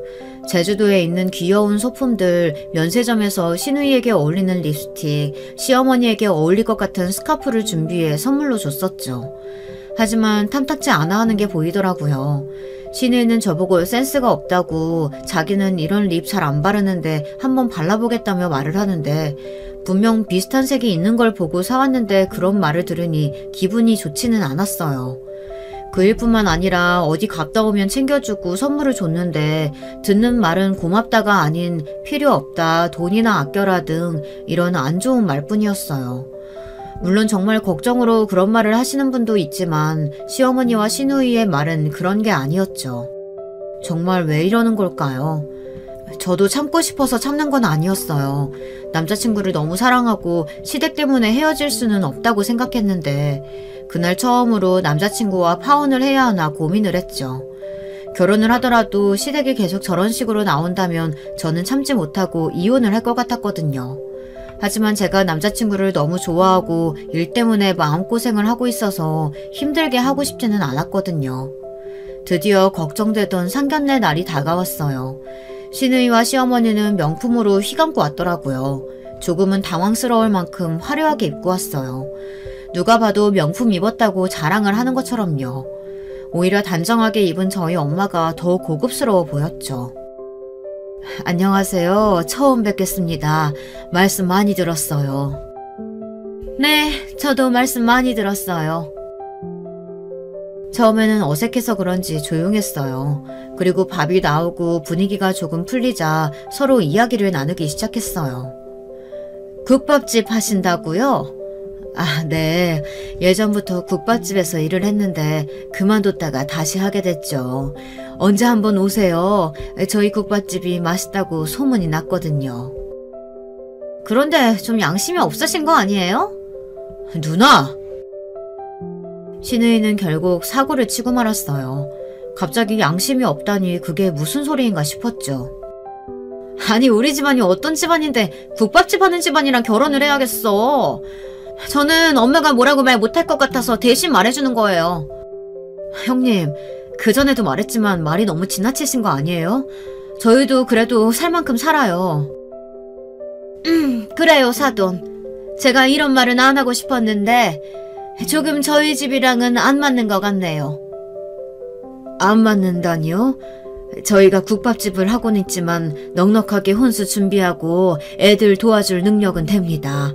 제주도에 있는 귀여운 소품들, 면세점에서 신우이에게 어울리는 립스틱, 시어머니에게 어울릴 것 같은 스카프를 준비해 선물로 줬었죠. 하지만 탐탁지 않아 하는 게 보이더라고요. 신우이는 저보고 센스가 없다고 자기는 이런 립 잘 안 바르는데 한번 발라보겠다며 말을 하는데 분명 비슷한 색이 있는 걸 보고 사왔는데 그런 말을 들으니 기분이 좋지는 않았어요. 그 일뿐만 아니라 어디 갔다 오면 챙겨주고 선물을 줬는데 듣는 말은 고맙다가 아닌 필요 없다, 돈이나 아껴라 등 이런 안 좋은 말뿐이었어요. 물론 정말 걱정으로 그런 말을 하시는 분도 있지만 시어머니와 시누이의 말은 그런 게 아니었죠. 정말 왜 이러는 걸까요? 저도 참고 싶어서 참는 건 아니었어요. 남자친구를 너무 사랑하고 시댁 때문에 헤어질 수는 없다고 생각했는데 그날 처음으로 남자친구와 파혼을 해야 하나 고민을 했죠. 결혼을 하더라도 시댁이 계속 저런 식으로 나온다면 저는 참지 못하고 이혼을 할 것 같았거든요. 하지만 제가 남자친구를 너무 좋아하고 일 때문에 마음고생을 하고 있어서 힘들게 하고 싶지는 않았거든요. 드디어 걱정되던 상견례 날이 다가왔어요. 시누이와 시어머니는 명품으로 휘감고 왔더라고요. 조금은 당황스러울 만큼 화려하게 입고 왔어요. 누가 봐도 명품 입었다고 자랑을 하는 것처럼요. 오히려 단정하게 입은 저희 엄마가 더 고급스러워 보였죠. 안녕하세요. 처음 뵙겠습니다. 말씀 많이 들었어요. 네, 저도 말씀 많이 들었어요. 처음에는 어색해서 그런지 조용했어요. 그리고 밥이 나오고 분위기가 조금 풀리자 서로 이야기를 나누기 시작했어요. 국밥집 하신다고요? 아, 네. 예전부터 국밥집에서 일을 했는데 그만뒀다가 다시 하게 됐죠. 언제 한번 오세요. 저희 국밥집이 맛있다고 소문이 났거든요. 그런데 좀 양심이 없으신 거 아니에요? 누나! 시누이는 결국 사고를 치고 말았어요. 갑자기 양심이 없다니 그게 무슨 소리인가 싶었죠. 아니 우리 집안이 어떤 집안인데 국밥집 하는 집안이랑 결혼을 해야겠어. 저는 엄마가 뭐라고 말 못할 것 같아서 대신 말해주는 거예요. 형님, 그전에도 말했지만 말이 너무 지나치신 거 아니에요? 저희도 그래도 살 만큼 살아요. 그래요, 사돈. 제가 이런 말은 안 하고 싶었는데 조금 저희 집이랑은 안 맞는 것 같네요. 안 맞는다니요? 저희가 국밥집을 하고는 있지만 넉넉하게 혼수 준비하고 애들 도와줄 능력은 됩니다.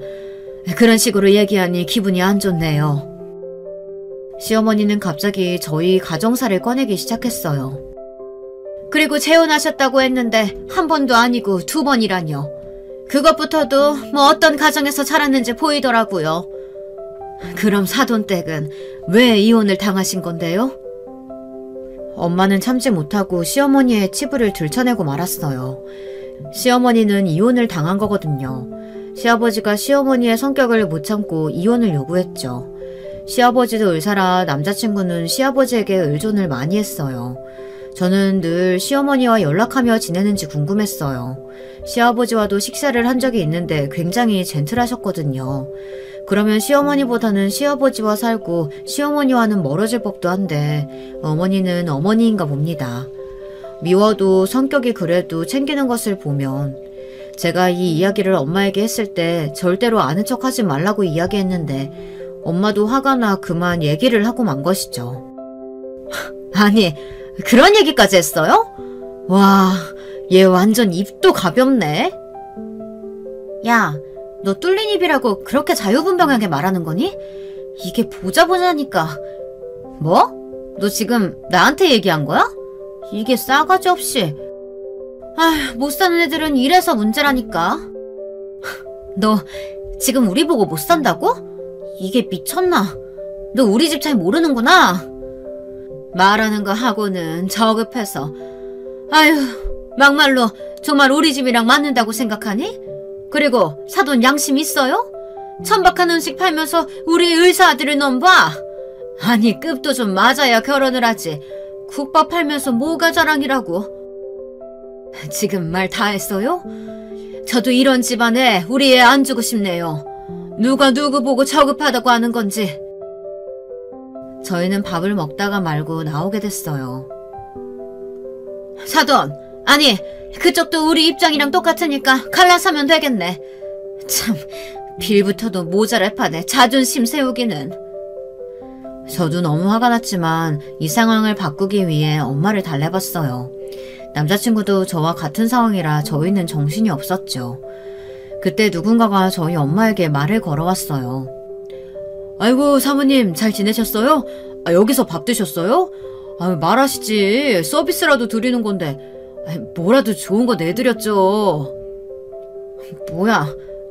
그런 식으로 얘기하니 기분이 안 좋네요. 시어머니는 갑자기 저희 가정사를 꺼내기 시작했어요. 그리고 재혼하셨다고 했는데 한 번도 아니고 2번이라뇨. 그것부터도 뭐 어떤 가정에서 자랐는지 보이더라고요. 그럼 사돈댁은 왜 이혼을 당하신 건데요? 엄마는 참지 못하고 시어머니의 치부를 들춰내고 말았어요. 시어머니는 이혼을 당한 거거든요. 시아버지가 시어머니의 성격을 못 참고 이혼을 요구했죠. 시아버지도 의사라 남자친구는 시아버지에게 의존을 많이 했어요. 저는 늘 시어머니와 연락하며 지내는지 궁금했어요. 시아버지와도 식사를 한 적이 있는데 굉장히 젠틀하셨거든요. 그러면 시어머니보다는 시아버지와 살고 시어머니와는 멀어질 법도 한데 어머니는 어머니인가 봅니다. 미워도 성격이 그래도 챙기는 것을 보면 제가 이 이야기를 엄마에게 했을 때 절대로 아는 척하지 말라고 이야기했는데 엄마도 화가 나 그만 얘기를 하고 만 것이죠. 아니, 그런 얘기까지 했어요? 와, 얘 완전 입도 가볍네. 야, 너 뚫린 입이라고 그렇게 자유분방하게 말하는 거니? 이게 보자보자니까. 뭐? 너 지금 나한테 얘기한 거야? 이게 싸가지 없이. 아휴, 못 사는 애들은 이래서 문제라니까. 너 지금 우리 보고 못 산다고? 이게 미쳤나? 너 우리 집 잘 모르는구나. 말하는 거 하고는 저급해서. 아휴, 막말로 정말 우리 집이랑 맞는다고 생각하니? 그리고 사돈 양심 있어요? 천박한 음식 팔면서 우리 의사 아들을 넘봐? 아니, 급도 좀 맞아야 결혼을 하지. 국밥 팔면서 뭐가 자랑이라고. 지금 말 다 했어요? 저도 이런 집안에 우리 애 안 주고 싶네요. 누가 누구 보고 저급하다고 하는 건지. 저희는 밥을 먹다가 말고 나오게 됐어요. 사돈, 아니 그쪽도 우리 입장이랑 똑같으니까 갈라서면 되겠네. 참, 빌부터도 모자랄 판에 자존심 세우기는. 저도 너무 화가 났지만 이 상황을 바꾸기 위해 엄마를 달래봤어요. 남자친구도 저와 같은 상황이라 저희는 정신이 없었죠. 그때 누군가가 저희 엄마에게 말을 걸어왔어요. 아이고, 사모님 잘 지내셨어요? 여기서 밥 드셨어요? 말하시지. 서비스라도 드리는 건데. 뭐라도 좋은 거 내드렸죠. 뭐야,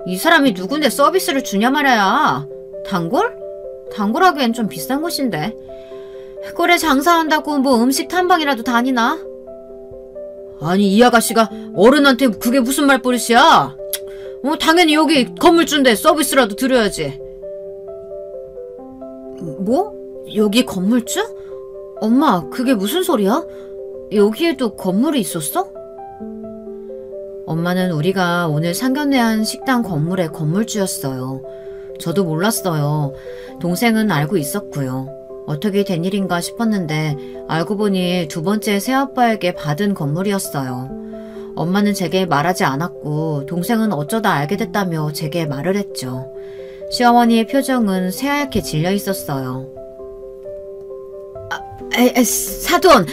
이 사람이 누군데 서비스를 주냐 말이야. 단골? 단골하기엔 좀 비싼 곳인데. 꼴에 장사한다고 뭐 음식 탐방이라도 다니나? 아니, 이 아가씨가 어른한테 그게 무슨 말버릇이야? 당연히 여기 건물주인데 서비스라도 드려야지. 뭐? 여기 건물주? 엄마, 그게 무슨 소리야? 여기에도 건물이 있었어? 엄마는 우리가 오늘 상견례한 식당 건물의 건물주였어요. 저도 몰랐어요. 동생은 알고 있었고요. 어떻게 된 일인가 싶었는데 알고 보니 두 번째 새아빠에게 받은 건물이었어요. 엄마는 제게 말하지 않았고 동생은 어쩌다 알게 됐다며 제게 말을 했죠. 시어머니의 표정은 새하얗게 질려 있었어요. 사돈,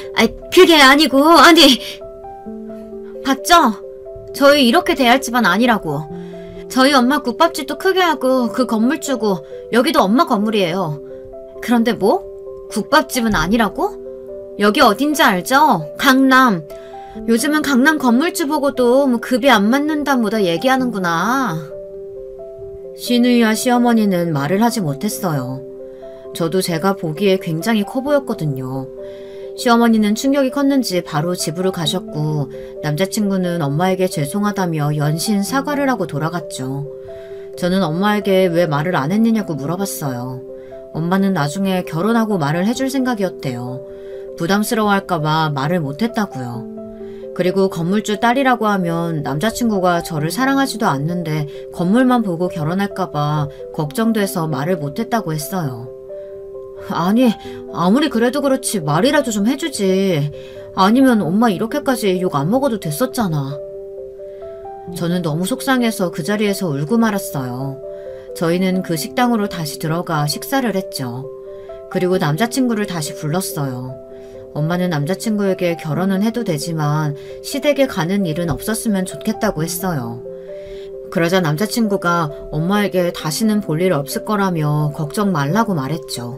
그게 아니고, 아니. 봤죠? 저희 이렇게 대할 집안 아니라고. 저희 엄마 국밥집도 크게 하고 그 건물 주고 여기도 엄마 건물이에요. 그런데 뭐? 국밥집은 아니라고? 여기 어딘지 알죠? 강남. 요즘은 강남 건물주 보고도 뭐 급이 안 맞는다 뭐다 얘기하는구나. 시누이와 시어머니는 말을 하지 못했어요. 저도 제가 보기에 굉장히 커 보였거든요. 시어머니는 충격이 컸는지 바로 집으로 가셨고 남자친구는 엄마에게 죄송하다며 연신 사과를 하고 돌아갔죠. 저는 엄마에게 왜 말을 안 했느냐고 물어봤어요. 엄마는 나중에 결혼하고 말을 해줄 생각이었대요. 부담스러워할까봐 말을 못했다고요. 그리고 건물주 딸이라고 하면 남자친구가 저를 사랑하지도 않는데 건물만 보고 결혼할까봐 걱정돼서 말을 못했다고 했어요. 아니, 아무리 그래도 그렇지 말이라도 좀 해주지. 아니면 엄마 이렇게까지 욕 안 먹어도 됐었잖아. 저는 너무 속상해서 그 자리에서 울고 말았어요. 저희는 그 식당으로 다시 들어가 식사를 했죠. 그리고 남자친구를 다시 불렀어요. 엄마는 남자친구에게 결혼은 해도 되지만 시댁에 가는 일은 없었으면 좋겠다고 했어요. 그러자 남자친구가 엄마에게 다시는 볼 일 없을 거라며 걱정 말라고 말했죠.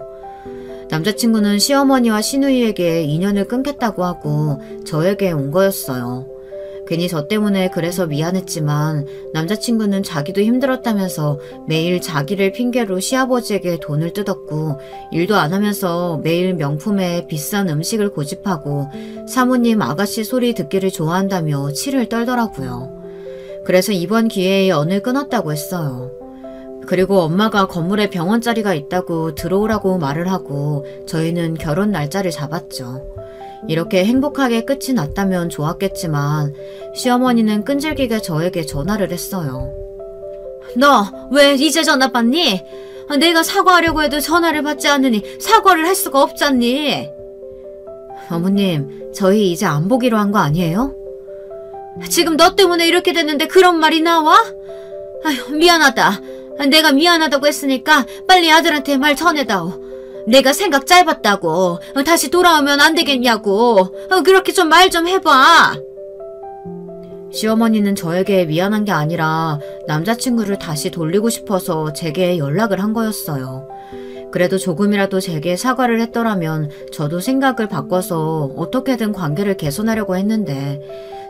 남자친구는 시어머니와 시누이에게 인연을 끊겠다고 하고 저에게 온 거였어요. 괜히 저 때문에 그래서 미안했지만 남자친구는 자기도 힘들었다면서 매일 자기를 핑계로 시아버지에게 돈을 뜯었고 일도 안 하면서 매일 명품에 비싼 음식을 고집하고 사모님 아가씨 소리 듣기를 좋아한다며 치를 떨더라고요. 그래서 이번 기회에 연을 끊었다고 했어요. 그리고 엄마가 건물에 병원 자리가 있다고 들어오라고 말을 하고 저희는 결혼 날짜를 잡았죠. 이렇게 행복하게 끝이 났다면 좋았겠지만 시어머니는 끈질기게 저에게 전화를 했어요. 너 왜 이제 전화 받니? 내가 사과하려고 해도 전화를 받지 않으니 사과를 할 수가 없잖니? 어머님, 저희 이제 안 보기로 한 거 아니에요? 지금 너 때문에 이렇게 됐는데 그런 말이 나와? 아휴, 미안하다. 내가 미안하다고 했으니까 빨리 아들한테 말 전해다오. 내가 생각 짧았다고. 다시 돌아오면 안 되겠냐고. 그렇게 좀 말 좀 해봐. 시어머니는 저에게 미안한 게 아니라 남자친구를 다시 돌리고 싶어서 제게 연락을 한 거였어요. 그래도 조금이라도 제게 사과를 했더라면 저도 생각을 바꿔서 어떻게든 관계를 개선하려고 했는데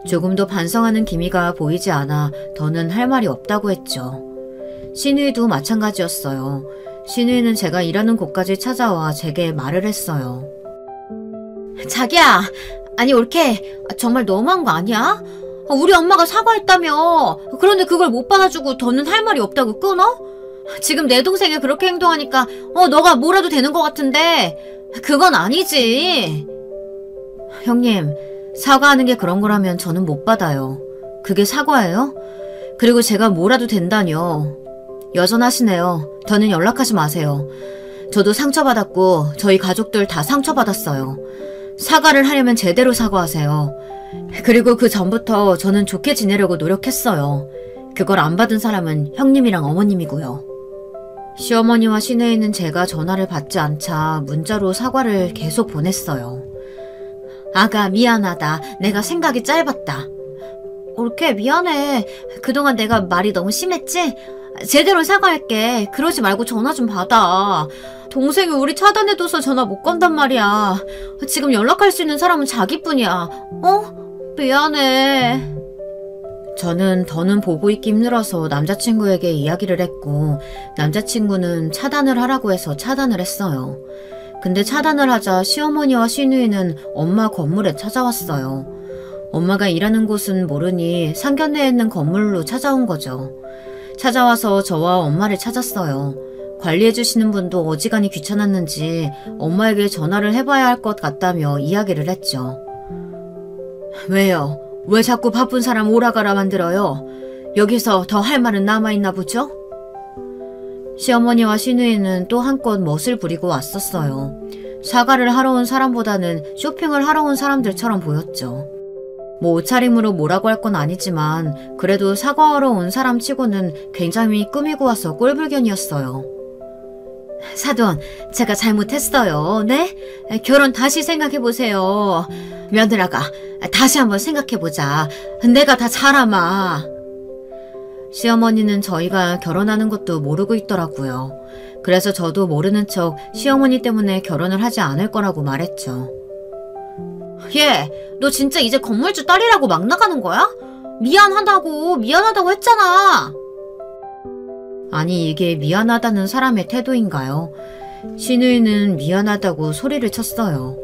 조금도 반성하는 기미가 보이지 않아 더는 할 말이 없다고 했죠. 신우이도 마찬가지였어요. 신우이는 제가 일하는 곳까지 찾아와 제게 말을 했어요. 자기야, 아니 올케, 정말 너무한 거 아니야? 우리 엄마가 사과했다며. 그런데 그걸 못 받아주고 더는 할 말이 없다고 끊어? 지금 내 동생이 그렇게 행동하니까 너가 뭐라도 되는 것 같은데 그건 아니지. 형님, 사과하는 게 그런 거라면 저는 못 받아요. 그게 사과예요? 그리고 제가 뭐라도 된다뇨. 여전하시네요. 더는 연락하지 마세요. 저도 상처받았고 저희 가족들 다 상처받았어요. 사과를 하려면 제대로 사과하세요. 그리고 그 전부터 저는 좋게 지내려고 노력했어요. 그걸 안 받은 사람은 형님이랑 어머님이고요. 시어머니와 시내에는 제가 전화를 받지 않자 문자로 사과를 계속 보냈어요. 아가, 미안하다. 내가 생각이 짧았다. 올케, 미안해. 그동안 내가 말이 너무 심했지? 제대로 사과할게. 그러지 말고 전화 좀 받아. 동생이 우리 차단해둬서 전화 못 건단 말이야. 지금 연락할 수 있는 사람은 자기뿐이야. 미안해. 저는 더는 보고 있기 힘들어서 남자친구에게 이야기를 했고 남자친구는 차단을 하라고 해서 차단을 했어요. 근데 차단을 하자 시어머니와 시누이는 엄마 건물에 찾아왔어요. 엄마가 일하는 곳은 모르니 상견례에 있는 건물로 찾아온 거죠. 찾아와서 저와 엄마를 찾았어요. 관리해주시는 분도 어지간히 귀찮았는지 엄마에게 전화를 해봐야 할 것 같다며 이야기를 했죠. 왜요? 왜 자꾸 바쁜 사람 오라가라 만들어요? 여기서 더 할 말은 남아있나 보죠? 시어머니와 시누이는 또 한껏 멋을 부리고 왔었어요. 사과를 하러 온 사람보다는 쇼핑을 하러 온 사람들처럼 보였죠. 뭐 옷차림으로 뭐라고 할 건 아니지만 그래도 사과하러 온 사람 치고는 굉장히 꾸미고 와서 꼴불견이었어요. 사돈, 제가 잘못했어요. 네? 결혼 다시 생각해보세요. 며느라가 다시 한번 생각해보자. 내가 다 잘아마. 시어머니는 저희가 결혼하는 것도 모르고 있더라고요. 그래서 저도 모르는 척 시어머니 때문에 결혼을 하지 않을 거라고 말했죠. 얘, 너 진짜 이제 건물주 딸이라고 막 나가는 거야? 미안하다고 했잖아. 아니, 이게 미안하다는 사람의 태도인가요? 시누이는 미안하다고 소리를 쳤어요.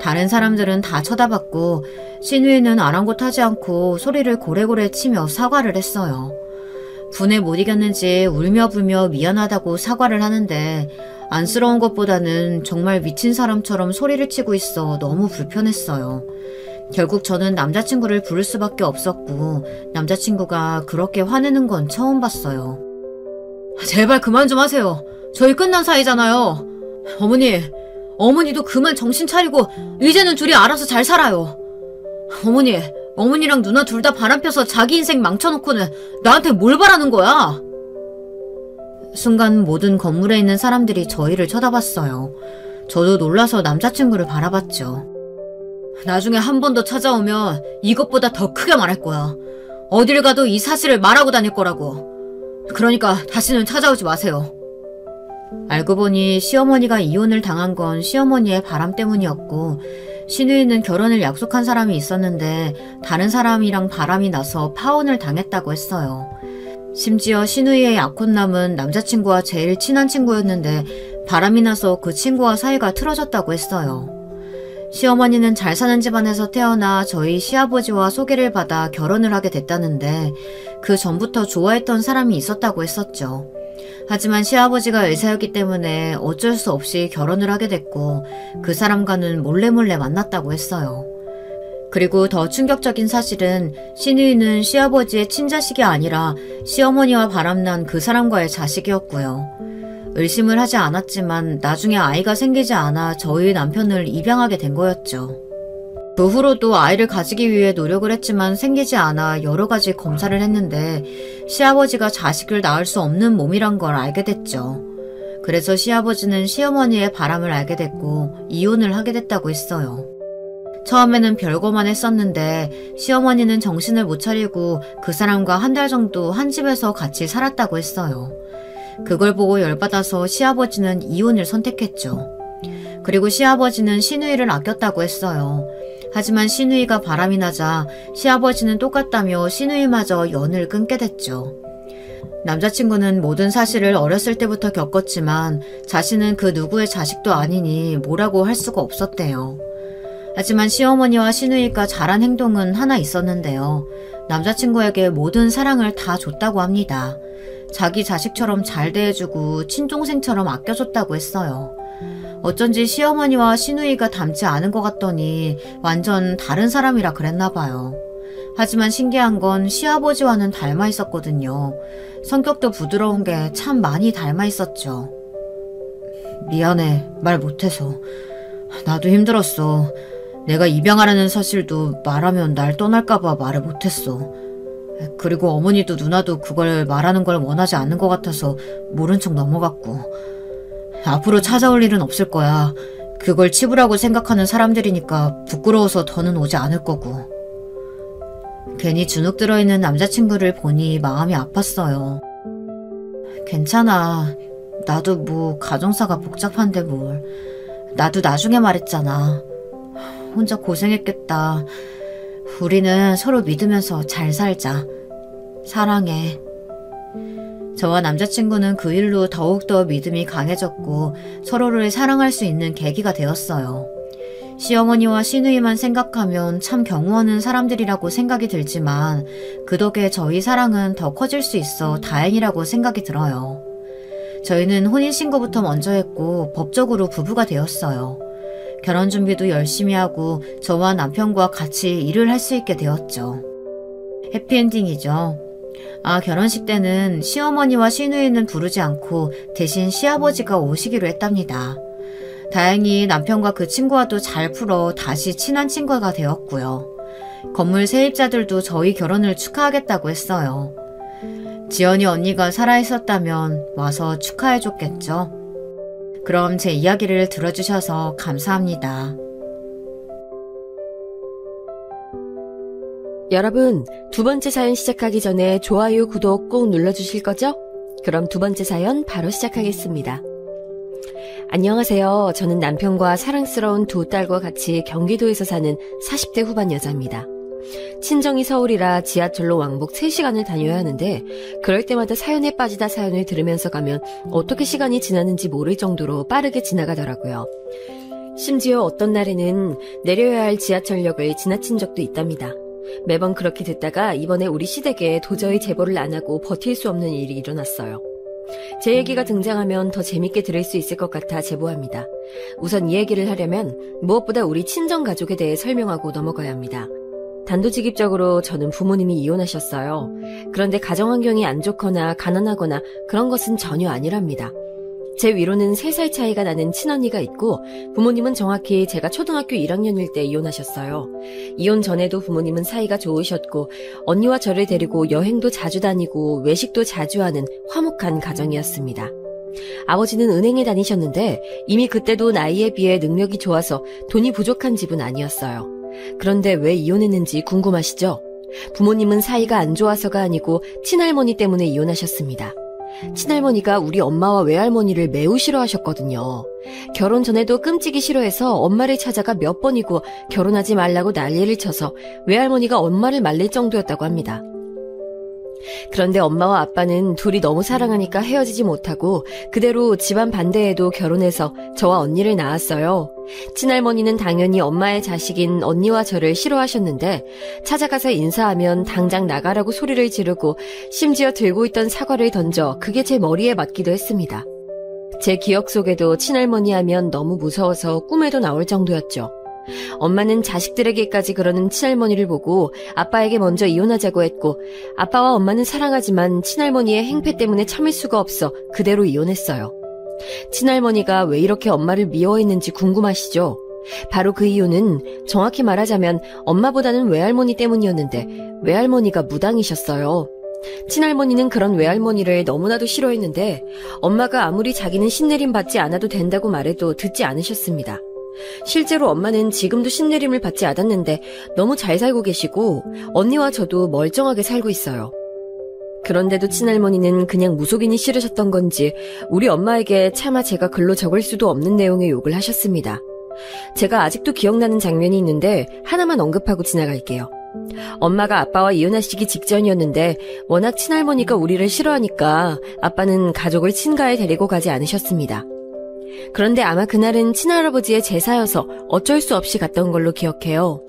다른 사람들은 다 쳐다봤고 시누이는 아랑곳하지 않고 소리를 고래고래 치며 사과를 했어요. 분에 못 이겼는지 울며불며 미안하다고 사과를 하는데 안쓰러운 것보다는 정말 미친 사람처럼 소리를 치고 있어 너무 불편했어요. 결국 저는 남자친구를 부를 수밖에 없었고 남자친구가 그렇게 화내는 건 처음 봤어요. 제발 그만 좀 하세요. 저희 끝난 사이잖아요. 어머니도 그만 정신 차리고 이제는 둘이 알아서 잘 살아요. 어머니랑 누나 둘 다 바람 펴서 자기 인생 망쳐놓고는 나한테 뭘 바라는 거야? 순간 모든 건물에 있는 사람들이 저희를 쳐다봤어요. 저도 놀라서 남자친구를 바라봤죠. 나중에 한 번 더 찾아오면 이것보다 더 크게 말할 거야. 어딜 가도 이 사실을 말하고 다닐 거라고. 그러니까 다시는 찾아오지 마세요. 알고 보니 시어머니가 이혼을 당한 건 시어머니의 바람 때문이었고 신우이는 결혼을 약속한 사람이 있었는데 다른 사람이랑 바람이 나서 파혼을 당했다고 했어요. 심지어 신우이의 약혼남은 남자친구와 제일 친한 친구였는데 바람이 나서 그 친구와 사이가 틀어졌다고 했어요. 시어머니는 잘 사는 집안에서 태어나 저희 시아버지와 소개를 받아 결혼을 하게 됐다는데 그 전부터 좋아했던 사람이 있었다고 했었죠. 하지만 시아버지가 의사였기 때문에 어쩔 수 없이 결혼을 하게 됐고 그 사람과는 몰래 만났다고 했어요. 그리고 더 충격적인 사실은 신우이는 시아버지의 친자식이 아니라 시어머니와 바람난 그 사람과의 자식이었고요. 의심을 하지 않았지만 나중에 아이가 생기지 않아 저희 남편을 입양하게 된 거였죠. 그 후로도 아이를 가지기 위해 노력을 했지만 생기지 않아 여러 가지 검사를 했는데 시아버지가 자식을 낳을 수 없는 몸이란 걸 알게 됐죠. 그래서 시아버지는 시어머니의 바람을 알게 됐고 이혼을 하게 됐다고 했어요. 처음에는 별거만 했었는데 시어머니는 정신을 못 차리고 그 사람과 한 달 정도 한 집에서 같이 살았다고 했어요. 그걸 보고 열받아서 시아버지는 이혼을 선택했죠. 그리고 시아버지는 신우이를 아꼈다고 했어요. 하지만 신우이가 바람이 나자 시아버지는 똑같다며 신우이마저 연을 끊게 됐죠. 남자친구는 모든 사실을 어렸을 때부터 겪었지만 자신은 그 누구의 자식도 아니니 뭐라고 할 수가 없었대요. 하지만 시어머니와 신우이가 잘한 행동은 하나 있었는데요. 남자친구에게 모든 사랑을 다 줬다고 합니다. 자기 자식처럼 잘 대해주고 친동생처럼 아껴줬다고 했어요. 어쩐지 시어머니와 신우이가 닮지 않은 것 같더니 완전 다른 사람이라 그랬나 봐요. 하지만 신기한 건 시아버지와는 닮아 있었거든요. 성격도 부드러운 게 참 많이 닮아 있었죠. 미안해, 말 못해서. 나도 힘들었어. 내가 입양하라는 사실도 말하면 날 떠날까봐 말을 못했어. 그리고 어머니도 누나도 그걸 말하는 걸 원하지 않는 것 같아서 모른 척 넘어갔고. 앞으로 찾아올 일은 없을 거야. 그걸 치부라고 생각하는 사람들이니까 부끄러워서 더는 오지 않을 거고. 괜히 주눅 들어있는 남자친구를 보니 마음이 아팠어요. 괜찮아. 나도 뭐 가정사가 복잡한데 뭘. 나도 나중에 말했잖아. 혼자 고생했겠다. 우리는 서로 믿으면서 잘 살자. 사랑해. 저와 남자친구는 그 일로 더욱더 믿음이 강해졌고 서로를 사랑할 수 있는 계기가 되었어요. 시어머니와 시누이만 생각하면 참 경우 없는 사람들이라고 생각이 들지만 그 덕에 저희 사랑은 더 커질 수 있어 다행이라고 생각이 들어요. 저희는 혼인신고부터 먼저 했고 법적으로 부부가 되었어요. 결혼 준비도 열심히 하고 저와 남편과 같이 일을 할 수 있게 되었죠. 해피엔딩이죠. 결혼식 때는 시어머니와 시누이는 부르지 않고 대신 시아버지가 오시기로 했답니다. 다행히 남편과 그 친구와도 잘 풀어 다시 친한 친구가 되었고요. 건물 세입자들도 저희 결혼을 축하하겠다고 했어요. 지연이 언니가 살아있었다면 와서 축하해줬겠죠. 그럼 제 이야기를 들어주셔서 감사합니다. 여러분, 두 번째 사연 시작하기 전에 좋아요, 구독 꼭 눌러주실 거죠? 그럼 두 번째 사연 바로 시작하겠습니다. 안녕하세요. 저는 남편과 사랑스러운 두 딸과 같이 경기도에서 사는 40대 후반 여자입니다. 친정이 서울이라 지하철로 왕복 3시간을 다녀야 하는데 그럴 때마다 사연에 빠지다 사연을 들으면서 가면 어떻게 시간이 지났는지 모를 정도로 빠르게 지나가더라고요. 심지어 어떤 날에는 내려야 할 지하철역을 지나친 적도 있답니다. 매번 그렇게 됐다가 이번에 우리 시댁에 도저히 제보를 안 하고 버틸 수 없는 일이 일어났어요. 제 얘기가 등장하면 더 재밌게 들을 수 있을 것 같아 제보합니다. 우선 이 얘기를 하려면 무엇보다 우리 친정 가족에 대해 설명하고 넘어가야 합니다. 단도직입적으로 저는 부모님이 이혼하셨어요. 그런데 가정환경이 안 좋거나 가난하거나 그런 것은 전혀 아니랍니다. 제 위로는 3살 차이가 나는 친언니가 있고 부모님은 정확히 제가 초등학교 1학년일 때 이혼하셨어요. 이혼 전에도 부모님은 사이가 좋으셨고 언니와 저를 데리고 여행도 자주 다니고 외식도 자주 하는 화목한 가정이었습니다. 아버지는 은행에 다니셨는데 이미 그때도 나이에 비해 능력이 좋아서 돈이 부족한 집은 아니었어요. 그런데 왜 이혼했는지 궁금하시죠? 부모님은 사이가 안 좋아서가 아니고 친할머니 때문에 이혼하셨습니다. 친할머니가 우리 엄마와 외할머니를 매우 싫어하셨거든요. 결혼 전에도 끔찍이 싫어해서 엄마를 찾아가 몇 번이고 결혼하지 말라고 난리를 쳐서 외할머니가 엄마를 말릴 정도였다고 합니다. 그런데 엄마와 아빠는 둘이 너무 사랑하니까 헤어지지 못하고 그대로 집안 반대에도 결혼해서 저와 언니를 낳았어요. 친할머니는 당연히 엄마의 자식인 언니와 저를 싫어하셨는데 찾아가서 인사하면 당장 나가라고 소리를 지르고 심지어 들고 있던 사과를 던져 그게 제 머리에 맞기도 했습니다. 제 기억 속에도 친할머니 하면 너무 무서워서 꿈에도 나올 정도였죠. 엄마는 자식들에게까지 그러는 친할머니를 보고 아빠에게 먼저 이혼하자고 했고 아빠와 엄마는 사랑하지만 친할머니의 행패 때문에 참을 수가 없어 그대로 이혼했어요. 친할머니가 왜 이렇게 엄마를 미워했는지 궁금하시죠? 바로 그 이유는 정확히 말하자면 엄마보다는 외할머니 때문이었는데 외할머니가 무당이셨어요. 친할머니는 그런 외할머니를 너무나도 싫어했는데 엄마가 아무리 자기는 신내림 받지 않아도 된다고 말해도 듣지 않으셨습니다. 실제로 엄마는 지금도 신내림을 받지 않았는데 너무 잘 살고 계시고 언니와 저도 멀쩡하게 살고 있어요. 그런데도 친할머니는 그냥 무속인이 싫으셨던 건지 우리 엄마에게 차마 제가 글로 적을 수도 없는 내용의 욕을 하셨습니다. 제가 아직도 기억나는 장면이 있는데 하나만 언급하고 지나갈게요. 엄마가 아빠와 이혼하시기 직전이었는데 워낙 친할머니가 우리를 싫어하니까 아빠는 가족을 친가에 데리고 가지 않으셨습니다. 그런데 아마 그날은 친할아버지의 제사여서 어쩔 수 없이 갔던 걸로 기억해요.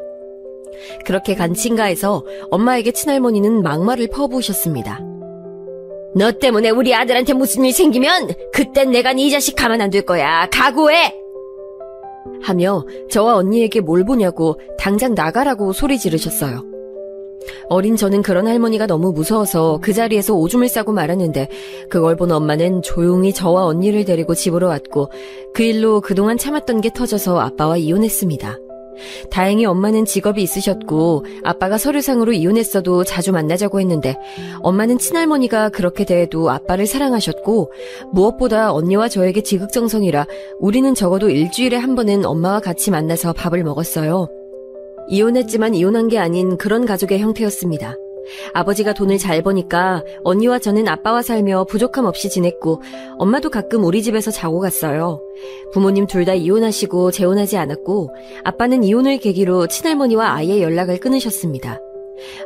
그렇게 간 친가에서 엄마에게 친할머니는 막말을 퍼부으셨습니다. 너 때문에 우리 아들한테 무슨 일 생기면 그땐 내가 네 자식 가만 안 둘 거야. 각오해! 하며 저와 언니에게 뭘 보냐고 당장 나가라고 소리 지르셨어요. 어린 저는 그런 할머니가 너무 무서워서 그 자리에서 오줌을 싸고 말았는데 그걸 본 엄마는 조용히 저와 언니를 데리고 집으로 왔고 그 일로 그동안 참았던 게 터져서 아빠와 이혼했습니다. 다행히 엄마는 직업이 있으셨고 아빠가 서류상으로 이혼했어도 자주 만나자고 했는데 엄마는 친할머니가 그렇게 대해도 아빠를 사랑하셨고 무엇보다 언니와 저에게 지극정성이라 우리는 적어도 일주일에 한 번은 엄마와 같이 만나서 밥을 먹었어요. 이혼했지만 이혼한 게 아닌 그런 가족의 형태였습니다. 아버지가 돈을 잘 버니까 언니와 저는 아빠와 살며 부족함 없이 지냈고 엄마도 가끔 우리 집에서 자고 갔어요. 부모님 둘 다 이혼하시고 재혼하지 않았고 아빠는 이혼을 계기로 친할머니와 아예 연락을 끊으셨습니다.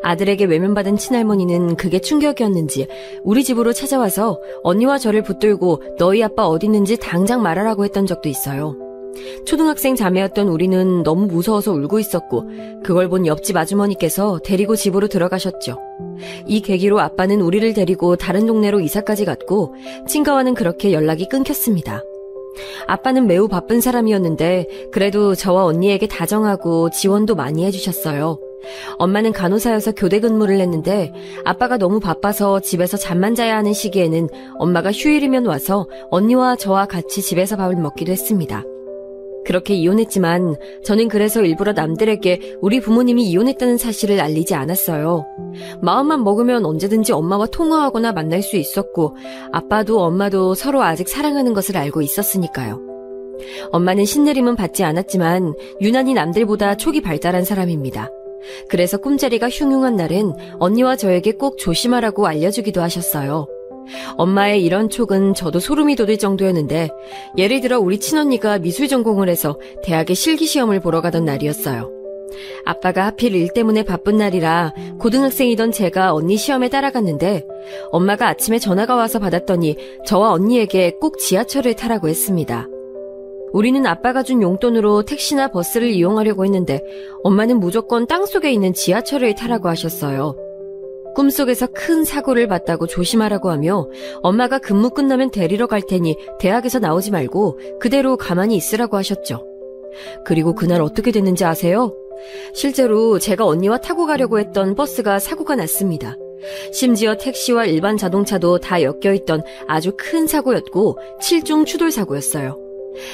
아들에게 외면받은 친할머니는 그게 충격이었는지 우리 집으로 찾아와서 언니와 저를 붙들고 너희 아빠 어디 있는지 당장 말하라고 했던 적도 있어요. 초등학생 자매였던 우리는 너무 무서워서 울고 있었고 그걸 본 옆집 아주머니께서 데리고 집으로 들어가셨죠. 이 계기로 아빠는 우리를 데리고 다른 동네로 이사까지 갔고 친가와는 그렇게 연락이 끊겼습니다. 아빠는 매우 바쁜 사람이었는데 그래도 저와 언니에게 다정하고 지원도 많이 해주셨어요. 엄마는 간호사여서 교대 근무를 했는데 아빠가 너무 바빠서 집에서 잠만 자야 하는 시기에는 엄마가 휴일이면 와서 언니와 저와 같이 집에서 밥을 먹기도 했습니다. 그렇게 이혼했지만 저는 그래서 일부러 남들에게 우리 부모님이 이혼했다는 사실을 알리지 않았어요. 마음만 먹으면 언제든지 엄마와 통화하거나 만날 수 있었고 아빠도 엄마도 서로 아직 사랑하는 것을 알고 있었으니까요. 엄마는 신내림은 받지 않았지만 유난히 남들보다 촉이 발달한 사람입니다. 그래서 꿈자리가 흉흉한 날엔 언니와 저에게 꼭 조심하라고 알려주기도 하셨어요. 엄마의 이런 촉은 저도 소름이 돋을 정도였는데 예를 들어 우리 친언니가 미술 전공을 해서 대학에 실기시험을 보러 가던 날이었어요. 아빠가 하필 일 때문에 바쁜 날이라 고등학생이던 제가 언니 시험에 따라갔는데 엄마가 아침에 전화가 와서 받았더니 저와 언니에게 꼭 지하철을 타라고 했습니다. 우리는 아빠가 준 용돈으로 택시나 버스를 이용하려고 했는데 엄마는 무조건 땅속에 있는 지하철을 타라고 하셨어요. 꿈속에서 큰 사고를 봤다고 조심하라고 하며 엄마가 근무 끝나면 데리러 갈 테니 대학에서 나오지 말고 그대로 가만히 있으라고 하셨죠. 그리고 그날 어떻게 됐는지 아세요? 실제로 제가 언니와 타고 가려고 했던 버스가 사고가 났습니다. 심지어 택시와 일반 자동차도 다 엮여있던 아주 큰 사고였고 7중 추돌 사고였어요.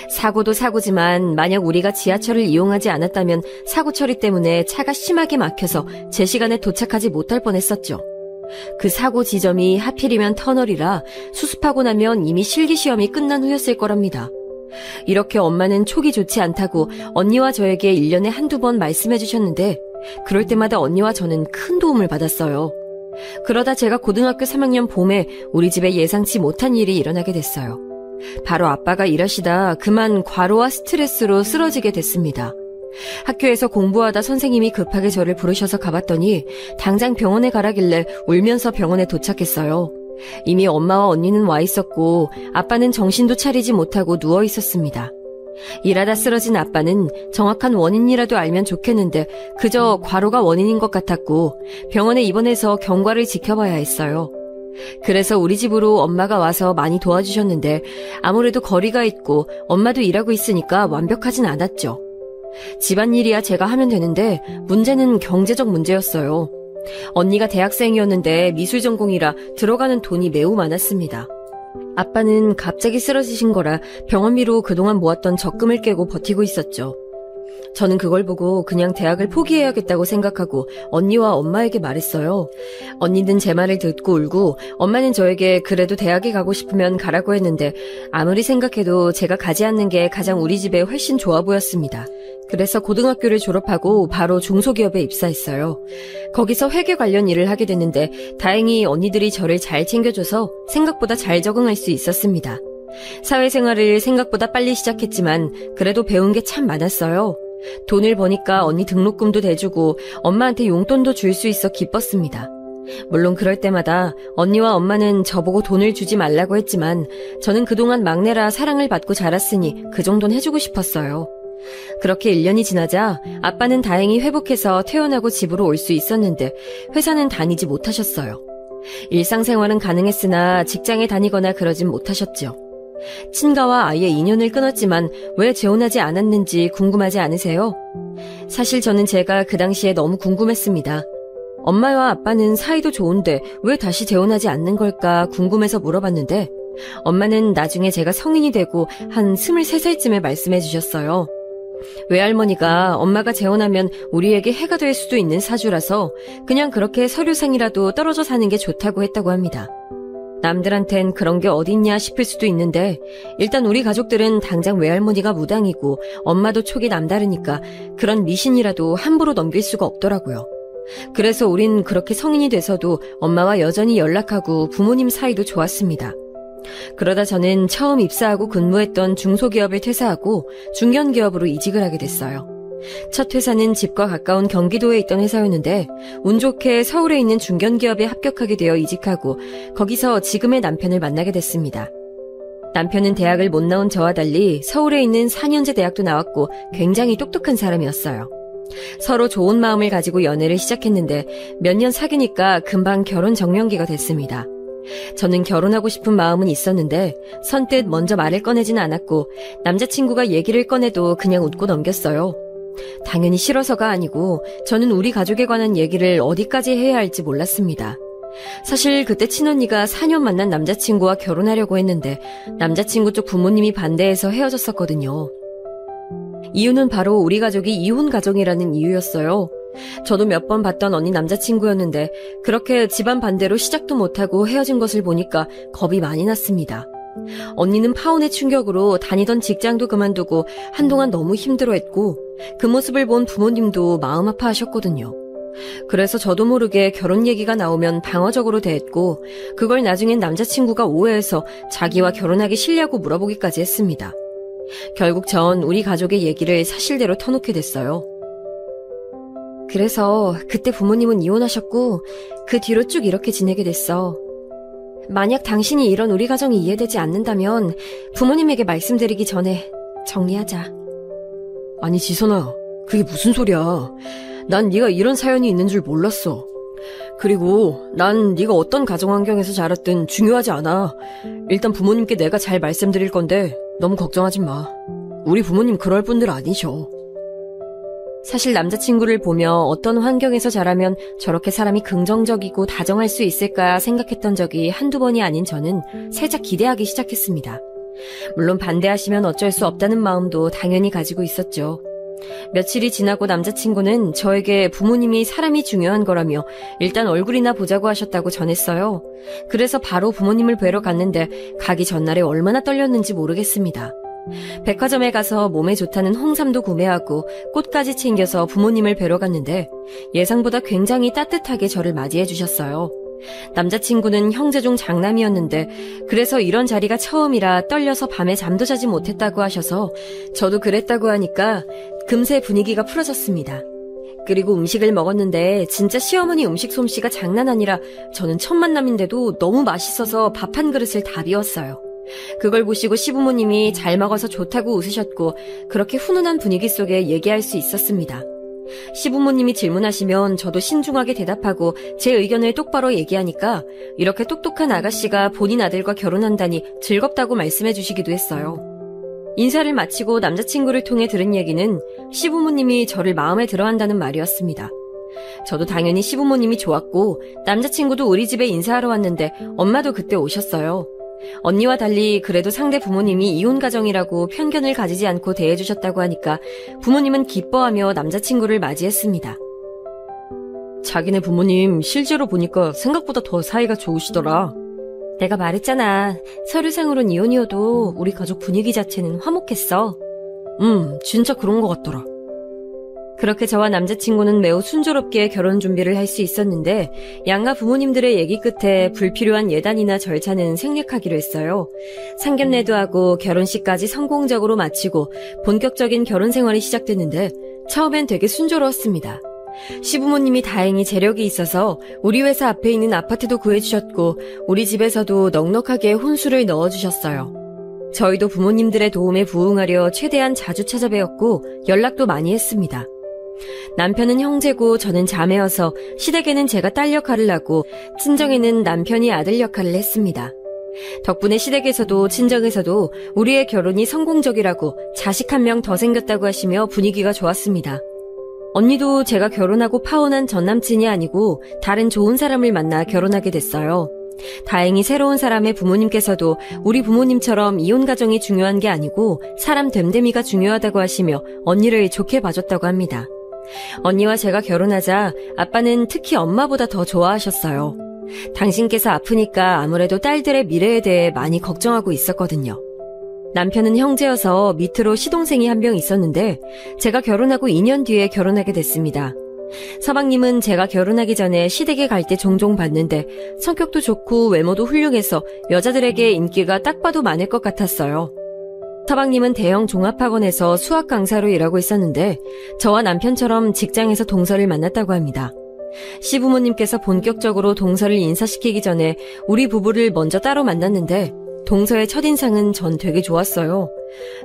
사고도 사고지만 만약 우리가 지하철을 이용하지 않았다면 사고 처리 때문에 차가 심하게 막혀서 제 시간에 도착하지 못할 뻔했었죠. 그 사고 지점이 하필이면 터널이라 수습하고 나면 이미 실기시험이 끝난 후였을 거랍니다. 이렇게 엄마는 촉이 좋지 않다고 언니와 저에게 1년에 한두 번 말씀해 주셨는데 그럴 때마다 언니와 저는 큰 도움을 받았어요. 그러다 제가 고등학교 3학년 봄에 우리 집에 예상치 못한 일이 일어나게 됐어요. 바로 아빠가 일하시다 그만 과로와 스트레스로 쓰러지게 됐습니다. 학교에서 공부하다 선생님이 급하게 저를 부르셔서 가봤더니 당장 병원에 가라길래 울면서 병원에 도착했어요. 이미 엄마와 언니는 와 있었고 아빠는 정신도 차리지 못하고 누워 있었습니다. 일하다 쓰러진 아빠는 정확한 원인이라도 알면 좋겠는데 그저 과로가 원인인 것 같았고 병원에 입원해서 경과를 지켜봐야 했어요. 그래서 우리 집으로 엄마가 와서 많이 도와주셨는데 아무래도 거리가 있고 엄마도 일하고 있으니까 완벽하진 않았죠. 집안일이야 제가 하면 되는데 문제는 경제적 문제였어요. 언니가 대학생이었는데 미술 전공이라 들어가는 돈이 매우 많았습니다. 아빠는 갑자기 쓰러지신 거라 병원비로 그동안 모았던 적금을 깨고 버티고 있었죠. 저는 그걸 보고 그냥 대학을 포기해야겠다고 생각하고 언니와 엄마에게 말했어요. 언니는 제 말을 듣고 울고 엄마는 저에게 그래도 대학에 가고 싶으면 가라고 했는데 아무리 생각해도 제가 가지 않는 게 가장 우리 집에 훨씬 좋아 보였습니다. 그래서 고등학교를 졸업하고 바로 중소기업에 입사했어요. 거기서 회계 관련 일을 하게 됐는데 다행히 언니들이 저를 잘 챙겨줘서 생각보다 잘 적응할 수 있었습니다. 사회생활을 생각보다 빨리 시작했지만 그래도 배운 게 참 많았어요. 돈을 버니까 언니 등록금도 대주고 엄마한테 용돈도 줄 수 있어 기뻤습니다. 물론 그럴 때마다 언니와 엄마는 저보고 돈을 주지 말라고 했지만 저는 그동안 막내라 사랑을 받고 자랐으니 그 정도는 해주고 싶었어요. 그렇게 1년이 지나자 아빠는 다행히 회복해서 퇴원하고 집으로 올 수 있었는데 회사는 다니지 못하셨어요. 일상생활은 가능했으나 직장에 다니거나 그러진 못하셨죠. 친가와 아예 인연을 끊었지만 왜 재혼하지 않았는지 궁금하지 않으세요? 사실 저는 제가 그 당시에 너무 궁금했습니다. 엄마와 아빠는 사이도 좋은데 왜 다시 재혼하지 않는 걸까 궁금해서 물어봤는데 엄마는 나중에 제가 성인이 되고 한 23살쯤에 말씀해 주셨어요. 외할머니가 엄마가 재혼하면 우리에게 해가 될 수도 있는 사주라서 그냥 그렇게 서류상이라도 떨어져 사는 게 좋다고 했다고 합니다. 남들한텐 그런 게 어딨냐 싶을 수도 있는데 일단 우리 가족들은 당장 외할머니가 무당이고 엄마도 촉이 남다르니까 그런 미신이라도 함부로 넘길 수가 없더라고요. 그래서 우린 그렇게 성인이 돼서도 엄마와 여전히 연락하고 부모님 사이도 좋았습니다. 그러다 저는 처음 입사하고 근무했던 중소기업을 퇴사하고 중견기업으로 이직을 하게 됐어요. 첫 회사는 집과 가까운 경기도에 있던 회사였는데 운 좋게 서울에 있는 중견기업에 합격하게 되어 이직하고 거기서 지금의 남편을 만나게 됐습니다. 남편은 대학을 못 나온 저와 달리 서울에 있는 4년제 대학도 나왔고 굉장히 똑똑한 사람이었어요. 서로 좋은 마음을 가지고 연애를 시작했는데 몇 년 사귀니까 금방 결혼 정년기가 됐습니다. 저는 결혼하고 싶은 마음은 있었는데 선뜻 먼저 말을 꺼내진 않았고 남자친구가 얘기를 꺼내도 그냥 웃고 넘겼어요. 당연히 싫어서가 아니고 저는 우리 가족에 관한 얘기를 어디까지 해야 할지 몰랐습니다. 사실 그때 친언니가 4년 만난 남자친구와 결혼하려고 했는데 남자친구 쪽 부모님이 반대해서 헤어졌었거든요. 이유는 바로 우리 가족이 이혼 가정이라는 이유였어요. 저도 몇 번 봤던 언니 남자친구였는데 그렇게 집안 반대로 시작도 못하고 헤어진 것을 보니까 겁이 많이 났습니다. 언니는 파혼의 충격으로 다니던 직장도 그만두고 한동안 너무 힘들어했고 그 모습을 본 부모님도 마음 아파하셨거든요. 그래서 저도 모르게 결혼 얘기가 나오면 방어적으로 대했고 그걸 나중엔 남자친구가 오해해서 자기와 결혼하기 싫냐고 물어보기까지 했습니다. 결국 전 우리 가족의 얘기를 사실대로 터놓게 됐어요. 그래서 그때 부모님은 이혼하셨고 그 뒤로 쭉 이렇게 지내게 됐어. 만약 당신이 이런 우리 가정이 이해되지 않는다면 부모님에게 말씀드리기 전에 정리하자. 아니 지선아, 그게 무슨 소리야. 난 네가 이런 사연이 있는 줄 몰랐어. 그리고 난 네가 어떤 가정 환경에서 자랐든 중요하지 않아. 일단 부모님께 내가 잘 말씀드릴 건데 너무 걱정하지 마. 우리 부모님 그럴 분들 아니셔. 사실 남자친구를 보며 어떤 환경에서 자라면 저렇게 사람이 긍정적이고 다정할 수 있을까 생각했던 적이 한두 번이 아닌 저는 살짝 기대하기 시작했습니다. 물론 반대하시면 어쩔 수 없다는 마음도 당연히 가지고 있었죠. 며칠이 지나고 남자친구는 저에게 부모님이 사람이 중요한 거라며 일단 얼굴이나 보자고 하셨다고 전했어요. 그래서 바로 부모님을 뵈러 갔는데 가기 전날에 얼마나 떨렸는지 모르겠습니다. 백화점에 가서 몸에 좋다는 홍삼도 구매하고 꽃까지 챙겨서 부모님을 뵈러 갔는데 예상보다 굉장히 따뜻하게 저를 맞이해 주셨어요. 남자친구는 형제 중 장남이었는데 그래서 이런 자리가 처음이라 떨려서 밤에 잠도 자지 못했다고 하셔서 저도 그랬다고 하니까 금세 분위기가 풀어졌습니다. 그리고 음식을 먹었는데 진짜 시어머니 음식 솜씨가 장난 아니라 저는 첫 만남인데도 너무 맛있어서 밥 한 그릇을 다 비웠어요. 그걸 보시고 시부모님이 잘 먹어서 좋다고 웃으셨고 그렇게 훈훈한 분위기 속에 얘기할 수 있었습니다. 시부모님이 질문하시면 저도 신중하게 대답하고 제 의견을 똑바로 얘기하니까 이렇게 똑똑한 아가씨가 본인 아들과 결혼한다니 즐겁다고 말씀해 주시기도 했어요. 인사를 마치고 남자친구를 통해 들은 얘기는 시부모님이 저를 마음에 들어한다는 말이었습니다. 저도 당연히 시부모님이 좋았고 남자친구도 우리 집에 인사하러 왔는데 엄마도 그때 오셨어요. 언니와 달리 그래도 상대 부모님이 이혼 가정이라고 편견을 가지지 않고 대해주셨다고 하니까 부모님은 기뻐하며 남자친구를 맞이했습니다. 자기네 부모님 실제로 보니까 생각보다 더 사이가 좋으시더라. 내가 말했잖아. 서류상으론 이혼이어도 우리 가족 분위기 자체는 화목했어. 진짜 그런 것 같더라. 그렇게 저와 남자친구는 매우 순조롭게 결혼 준비를 할 수 있었는데 양가 부모님들의 얘기 끝에 불필요한 예단이나 절차는 생략하기로 했어요. 상견례도 하고 결혼식까지 성공적으로 마치고 본격적인 결혼 생활이 시작됐는데 처음엔 되게 순조로웠습니다. 시부모님이 다행히 재력이 있어서 우리 회사 앞에 있는 아파트도 구해주셨고 우리 집에서도 넉넉하게 혼수를 넣어주셨어요. 저희도 부모님들의 도움에 부응하려 최대한 자주 찾아뵈었고 연락도 많이 했습니다. 남편은 형제고 저는 자매여서 시댁에는 제가 딸 역할을 하고 친정에는 남편이 아들 역할을 했습니다. 덕분에 시댁에서도 친정에서도 우리의 결혼이 성공적이라고 자식 한 명 더 생겼다고 하시며 분위기가 좋았습니다. 언니도 제가 결혼하고 파혼한 전남친이 아니고 다른 좋은 사람을 만나 결혼하게 됐어요. 다행히 새로운 사람의 부모님께서도 우리 부모님처럼 이혼 가정이 중요한 게 아니고 사람 됨됨이가 중요하다고 하시며 언니를 좋게 봐줬다고 합니다. 언니와 제가 결혼하자 아빠는 특히 엄마보다 더 좋아하셨어요. 당신께서 아프니까 아무래도 딸들의 미래에 대해 많이 걱정하고 있었거든요. 남편은 형제여서 밑으로 시동생이 한 명 있었는데 제가 결혼하고 2년 뒤에 결혼하게 됐습니다. 서방님은 제가 결혼하기 전에 시댁에 갈 때 종종 봤는데 성격도 좋고 외모도 훌륭해서 여자들에게 인기가 딱 봐도 많을 것 같았어요. 서방님은 대형 종합학원에서 수학 강사로 일하고 있었는데 저와 남편처럼 직장에서 동서를 만났다고 합니다. 시부모님께서 본격적으로 동서를 인사시키기 전에 우리 부부를 먼저 따로 만났는데 동서의 첫인상은 전 되게 좋았어요.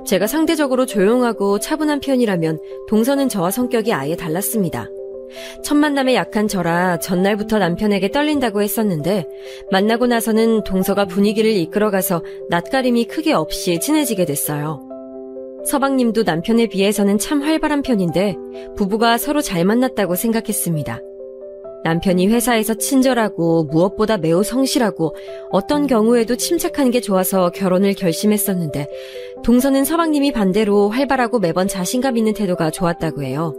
제가 상대적으로 조용하고 차분한 편이라면 동서는 저와 성격이 아예 달랐습니다. 첫 만남에 약한 저라 전날부터 남편에게 떨린다고 했었는데 만나고 나서는 동서가 분위기를 이끌어가서 낯가림이 크게 없이 친해지게 됐어요. 서방님도 남편에 비해서는 참 활발한 편인데 부부가 서로 잘 만났다고 생각했습니다. 남편이 회사에서 친절하고 무엇보다 매우 성실하고 어떤 경우에도 침착한 게 좋아서 결혼을 결심했었는데 동서는 서방님이 반대로 활발하고 매번 자신감 있는 태도가 좋았다고 해요.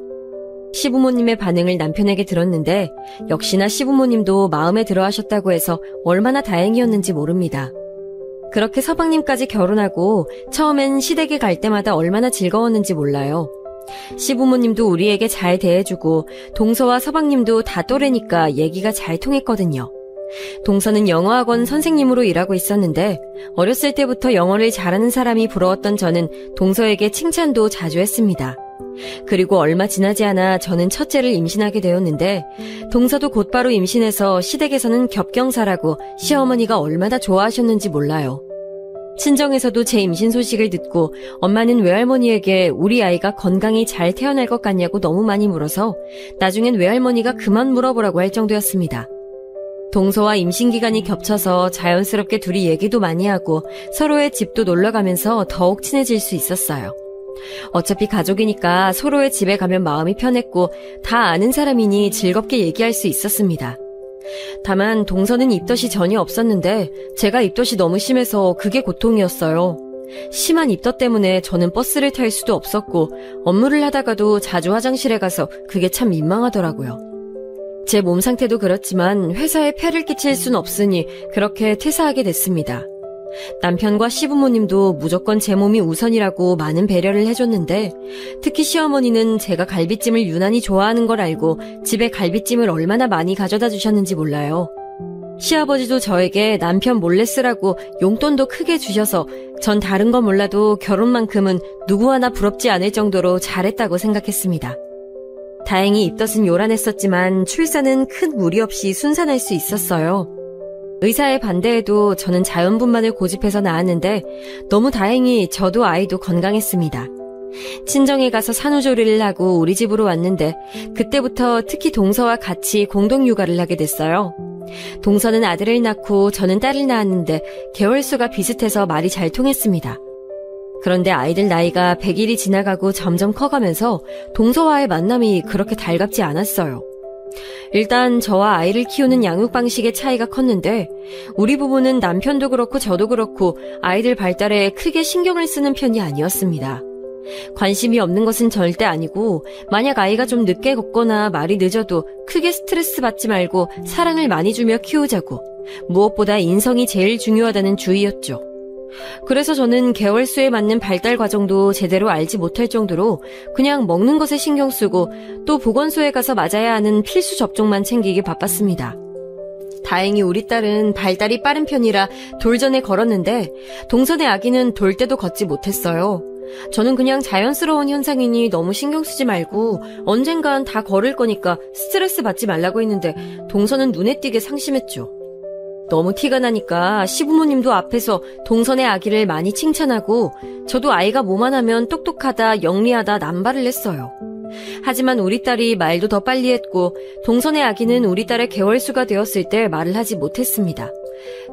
시부모님의 반응을 남편에게 들었는데 역시나 시부모님도 마음에 들어 하셨다고 해서 얼마나 다행이었는지 모릅니다. 그렇게 서방님까지 결혼하고 처음엔 시댁에 갈 때마다 얼마나 즐거웠는지 몰라요. 시부모님도 우리에게 잘 대해주고 동서와 서방님도 다 또래니까 얘기가 잘 통했거든요. 동서는 영어학원 선생님으로 일하고 있었는데 어렸을 때부터 영어를 잘하는 사람이 부러웠던 저는 동서에게 칭찬도 자주 했습니다. 그리고 얼마 지나지 않아 저는 첫째를 임신하게 되었는데 동서도 곧바로 임신해서 시댁에서는 겹경사라고 시어머니가 얼마나 좋아하셨는지 몰라요. 친정에서도 제 임신 소식을 듣고 엄마는 외할머니에게 우리 아이가 건강히 잘 태어날 것 같냐고 너무 많이 물어서 나중엔 외할머니가 그만 물어보라고 할 정도였습니다. 동서와 임신 기간이 겹쳐서 자연스럽게 둘이 얘기도 많이 하고 서로의 집도 놀러가면서 더욱 친해질 수 있었어요. 어차피 가족이니까 서로의 집에 가면 마음이 편했고 다 아는 사람이니 즐겁게 얘기할 수 있었습니다. 다만 동서는 입덧이 전혀 없었는데 제가 입덧이 너무 심해서 그게 고통이었어요. 심한 입덧 때문에 저는 버스를 탈 수도 없었고 업무를 하다가도 자주 화장실에 가서 그게 참 민망하더라고요. 제 몸 상태도 그렇지만 회사에 폐를 끼칠 순 없으니 그렇게 퇴사하게 됐습니다. 남편과 시부모님도 무조건 제 몸이 우선이라고 많은 배려를 해줬는데 특히 시어머니는 제가 갈비찜을 유난히 좋아하는 걸 알고 집에 갈비찜을 얼마나 많이 가져다 주셨는지 몰라요. 시아버지도 저에게 남편 몰래 쓰라고 용돈도 크게 주셔서 전 다른 거 몰라도 결혼만큼은 누구 하나 부럽지 않을 정도로 잘했다고 생각했습니다. 다행히 입덧은 요란했었지만 출산은 큰 무리 없이 순산할 수 있었어요. 의사의 반대에도 저는 자연분만을 고집해서 낳았는데 너무 다행히 저도 아이도 건강했습니다. 친정에 가서 산후조리를 하고 우리 집으로 왔는데 그때부터 특히 동서와 같이 공동육아를 하게 됐어요. 동서는 아들을 낳고 저는 딸을 낳았는데 개월수가 비슷해서 말이 잘 통했습니다. 그런데 아이들 나이가 100일이 지나가고 점점 커가면서 동서와의 만남이 그렇게 달갑지 않았어요. 일단 저와 아이를 키우는 양육 방식의 차이가 컸는데 우리 부부는 남편도 그렇고 저도 그렇고 아이들 발달에 크게 신경을 쓰는 편이 아니었습니다. 관심이 없는 것은 절대 아니고 만약 아이가 좀 늦게 걷거나 말이 늦어도 크게 스트레스 받지 말고 사랑을 많이 주며 키우자고, 무엇보다 인성이 제일 중요하다는 주의였죠. 그래서 저는 개월수에 맞는 발달 과정도 제대로 알지 못할 정도로 그냥 먹는 것에 신경 쓰고 또 보건소에 가서 맞아야 하는 필수 접종만 챙기기 바빴습니다. 다행히 우리 딸은 발달이 빠른 편이라 돌전에 걸었는데 동선의 아기는 돌 때도 걷지 못했어요. 저는 그냥 자연스러운 현상이니 너무 신경 쓰지 말고 언젠간 다 걸을 거니까 스트레스 받지 말라고 했는데 동선은 눈에 띄게 상심했죠. 너무 티가 나니까 시부모님도 앞에서 동선의 아기를 많이 칭찬하고 저도 아이가 뭐만 하면 똑똑하다, 영리하다 남발을 했어요. 하지만 우리 딸이 말도 더 빨리 했고 동선의 아기는 우리 딸의 개월수가 되었을 때 말을 하지 못했습니다.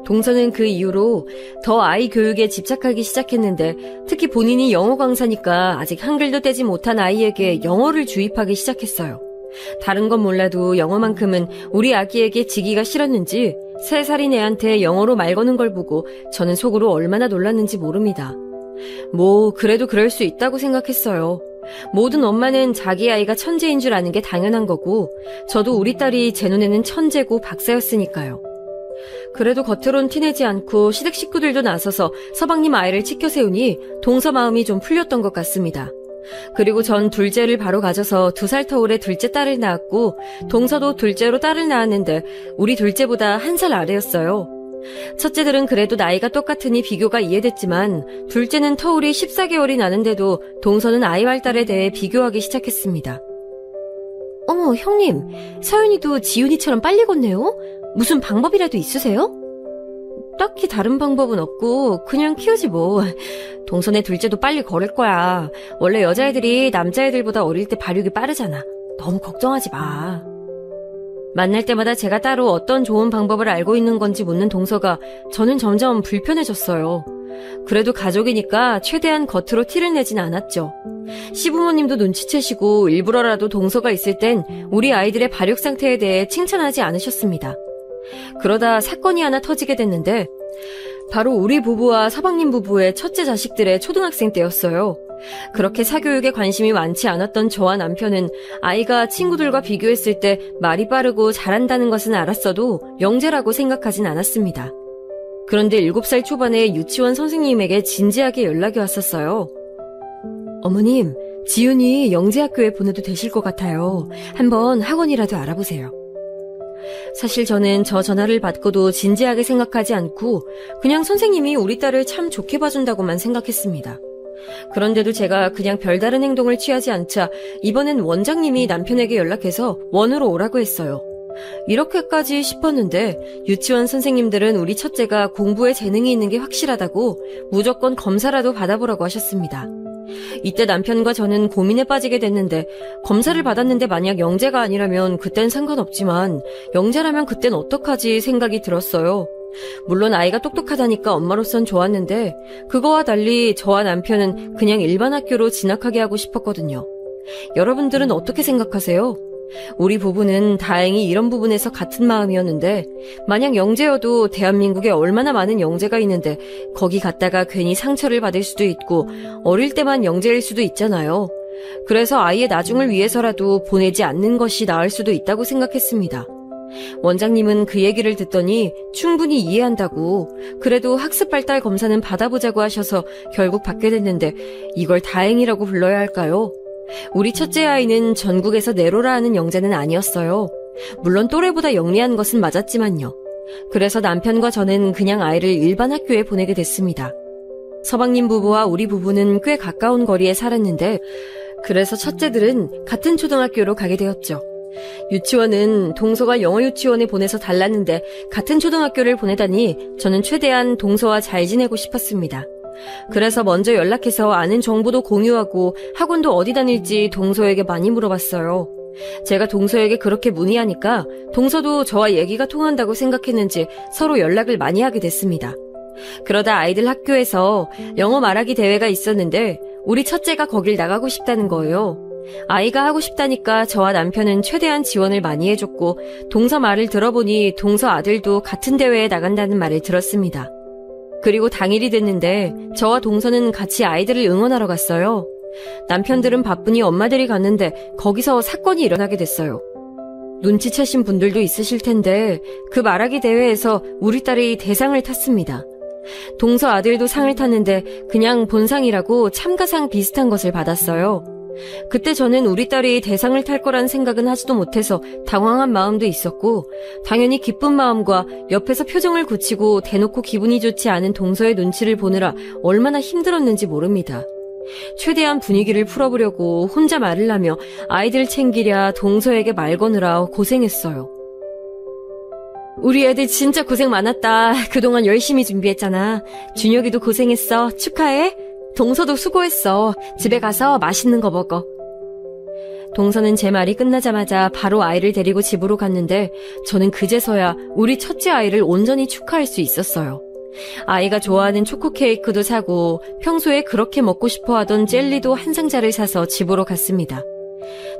동선은 그 이후로 더 아이 교육에 집착하기 시작했는데 특히 본인이 영어 강사니까 아직 한글도 떼지 못한 아이에게 영어를 주입하기 시작했어요. 다른 건 몰라도 영어만큼은 우리 아기에게 지기가 싫었는지 3살인 애한테 영어로 말 거는 걸 보고 저는 속으로 얼마나 놀랐는지 모릅니다. 그래도 그럴 수 있다고 생각했어요. 모든 엄마는 자기 아이가 천재인 줄 아는 게 당연한 거고 저도 우리 딸이 제 눈에는 천재고 박사였으니까요. 그래도 겉으론 티내지 않고 시댁 식구들도 나서서 서방님 아이를 치켜 세우니 동서 마음이 좀 풀렸던 것 같습니다. 그리고 전 둘째를 바로 가져서 2살 터울에 둘째 딸을 낳았고 동서도 둘째로 딸을 낳았는데 우리 둘째보다 1살 아래였어요. 첫째들은 그래도 나이가 똑같으니 비교가 이해됐지만 둘째는 터울이 14개월이 나는데도 동서는 아이 발달에 대해 비교하기 시작했습니다. 어머, 형님, 서윤이도 지윤이처럼 빨리 걷네요? 무슨 방법이라도 있으세요? 딱히 다른 방법은 없고 그냥 키우지 뭐. 동선의 둘째도 빨리 걸을 거야. 원래 여자애들이 남자애들보다 어릴 때 발육이 빠르잖아. 너무 걱정하지 마. 만날 때마다 제가 따로 어떤 좋은 방법을 알고 있는 건지 묻는 동서가 저는 점점 불편해졌어요. 그래도 가족이니까 최대한 겉으로 티를 내진 않았죠. 시부모님도 눈치채시고 일부러라도 동서가 있을 땐 우리 아이들의 발육 상태에 대해 칭찬하지 않으셨습니다. 그러다 사건이 하나 터지게 됐는데 바로 우리 부부와 서방님 부부의 첫째 자식들의 초등학생 때였어요. 그렇게 사교육에 관심이 많지 않았던 저와 남편은 아이가 친구들과 비교했을 때 말이 빠르고 잘한다는 것은 알았어도 영재라고 생각하진 않았습니다. 그런데 7살 초반에 유치원 선생님에게 진지하게 연락이 왔었어요. 어머님, 지윤이 영재학교에 보내도 되실 것 같아요. 한번 학원이라도 알아보세요. 사실 저는 저 전화를 받고도 진지하게 생각하지 않고 그냥 선생님이 우리 딸을 참 좋게 봐준다고만 생각했습니다. 그런데도 제가 그냥 별다른 행동을 취하지 않자 이번엔 원장님이 남편에게 연락해서 원으로 오라고 했어요. 이렇게까지 싶었는데 유치원 선생님들은 우리 첫째가 공부에 재능이 있는 게 확실하다고 무조건 검사라도 받아보라고 하셨습니다. 이때 남편과 저는 고민에 빠지게 됐는데 검사를 받았는데 만약 영재가 아니라면 그땐 상관없지만 영재라면 그땐 어떡하지 생각이 들었어요. 물론 아이가 똑똑하다니까 엄마로선 좋았는데 그거와 달리 저와 남편은 그냥 일반 학교로 진학하게 하고 싶었거든요. 여러분들은 어떻게 생각하세요? 우리 부부는 다행히 이런 부분에서 같은 마음이었는데 만약 영재여도 대한민국에 얼마나 많은 영재가 있는데 거기 갔다가 괜히 상처를 받을 수도 있고 어릴 때만 영재일 수도 있잖아요. 그래서 아이의 나중을 위해서라도 보내지 않는 것이 나을 수도 있다고 생각했습니다. 원장님은 그 얘기를 듣더니 충분히 이해한다고 그래도 학습 발달 검사는 받아보자고 하셔서 결국 받게 됐는데 이걸 다행이라고 불러야 할까요? 우리 첫째 아이는 전국에서 내로라 하는 영재는 아니었어요. 물론 또래보다 영리한 것은 맞았지만요. 그래서 남편과 저는 그냥 아이를 일반 학교에 보내게 됐습니다. 서방님 부부와 우리 부부는 꽤 가까운 거리에 살았는데 그래서 첫째들은 같은 초등학교로 가게 되었죠. 유치원은 동서가 영어 유치원에 보내서 달랐는데 같은 초등학교를 보내다니 저는 최대한 동서와 잘 지내고 싶었습니다. 그래서 먼저 연락해서 아는 정보도 공유하고 학원도 어디 다닐지 동서에게 많이 물어봤어요. 제가 동서에게 그렇게 문의하니까 동서도 저와 얘기가 통한다고 생각했는지 서로 연락을 많이 하게 됐습니다. 그러다 아이들 학교에서 영어 말하기 대회가 있었는데 우리 첫째가 거길 나가고 싶다는 거예요. 아이가 하고 싶다니까 저와 남편은 최대한 지원을 많이 해줬고 동서 말을 들어보니 동서 아들도 같은 대회에 나간다는 말을 들었습니다. 그리고 당일이 됐는데 저와 동서는 같이 아이들을 응원하러 갔어요. 남편들은 바쁘니 엄마들이 갔는데 거기서 사건이 일어나게 됐어요. 눈치채신 분들도 있으실 텐데 그 말하기 대회에서 우리 딸이 대상을 탔습니다. 동서 아들도 상을 탔는데 그냥 본상이라고 참가상 비슷한 것을 받았어요. 그때 저는 우리 딸이 대상을 탈 거란 생각은 하지도 못해서 당황한 마음도 있었고 당연히 기쁜 마음과 옆에서 표정을 굳히고 대놓고 기분이 좋지 않은 동서의 눈치를 보느라 얼마나 힘들었는지 모릅니다. 최대한 분위기를 풀어보려고 혼자 말을 하며 아이들 챙기랴 동서에게 말 거느라 고생했어요. 우리 애들 진짜 고생 많았다. 그동안 열심히 준비했잖아. 준혁이도 고생했어. 축하해. 동서도 수고했어. 집에 가서 맛있는 거 먹어. 동서는 제 말이 끝나자마자 바로 아이를 데리고 집으로 갔는데 저는 그제서야 우리 첫째 아이를 온전히 축하할 수 있었어요. 아이가 좋아하는 초코 케이크도 사고 평소에 그렇게 먹고 싶어 하던 젤리도 한 상자를 사서 집으로 갔습니다.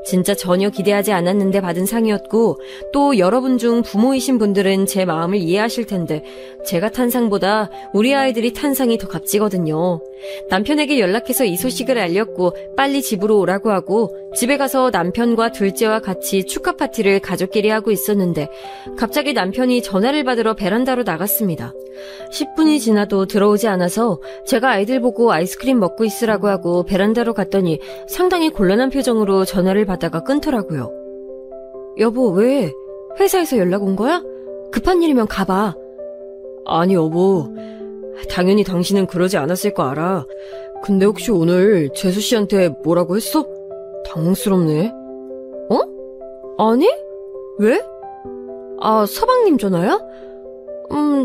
진짜 전혀 기대하지 않았는데 받은 상이었고 또 여러분 중 부모이신 분들은 제 마음을 이해하실 텐데 제가 탄 상보다 우리 아이들이 탄 상이 더 값지거든요. 남편에게 연락해서 이 소식을 알렸고 빨리 집으로 오라고 하고 집에 가서 남편과 둘째와 같이 축하 파티를 가족끼리 하고 있었는데 갑자기 남편이 전화를 받으러 베란다로 나갔습니다. 10분이 지나도 들어오지 않아서 제가 아이들 보고 아이스크림 먹고 있으라고 하고 베란다로 갔더니 상당히 곤란한 표정으로 전화를 받다가 끊더라고요. 여보, 왜? 회사에서 연락 온 거야? 급한 일이면 가봐. 아니 여보, 당연히 당신은 그러지 않았을 거 알아. 근데 혹시 오늘 재수 씨한테 뭐라고 했어? 당황스럽네. 어? 아니? 왜? 아, 서방님 전화야?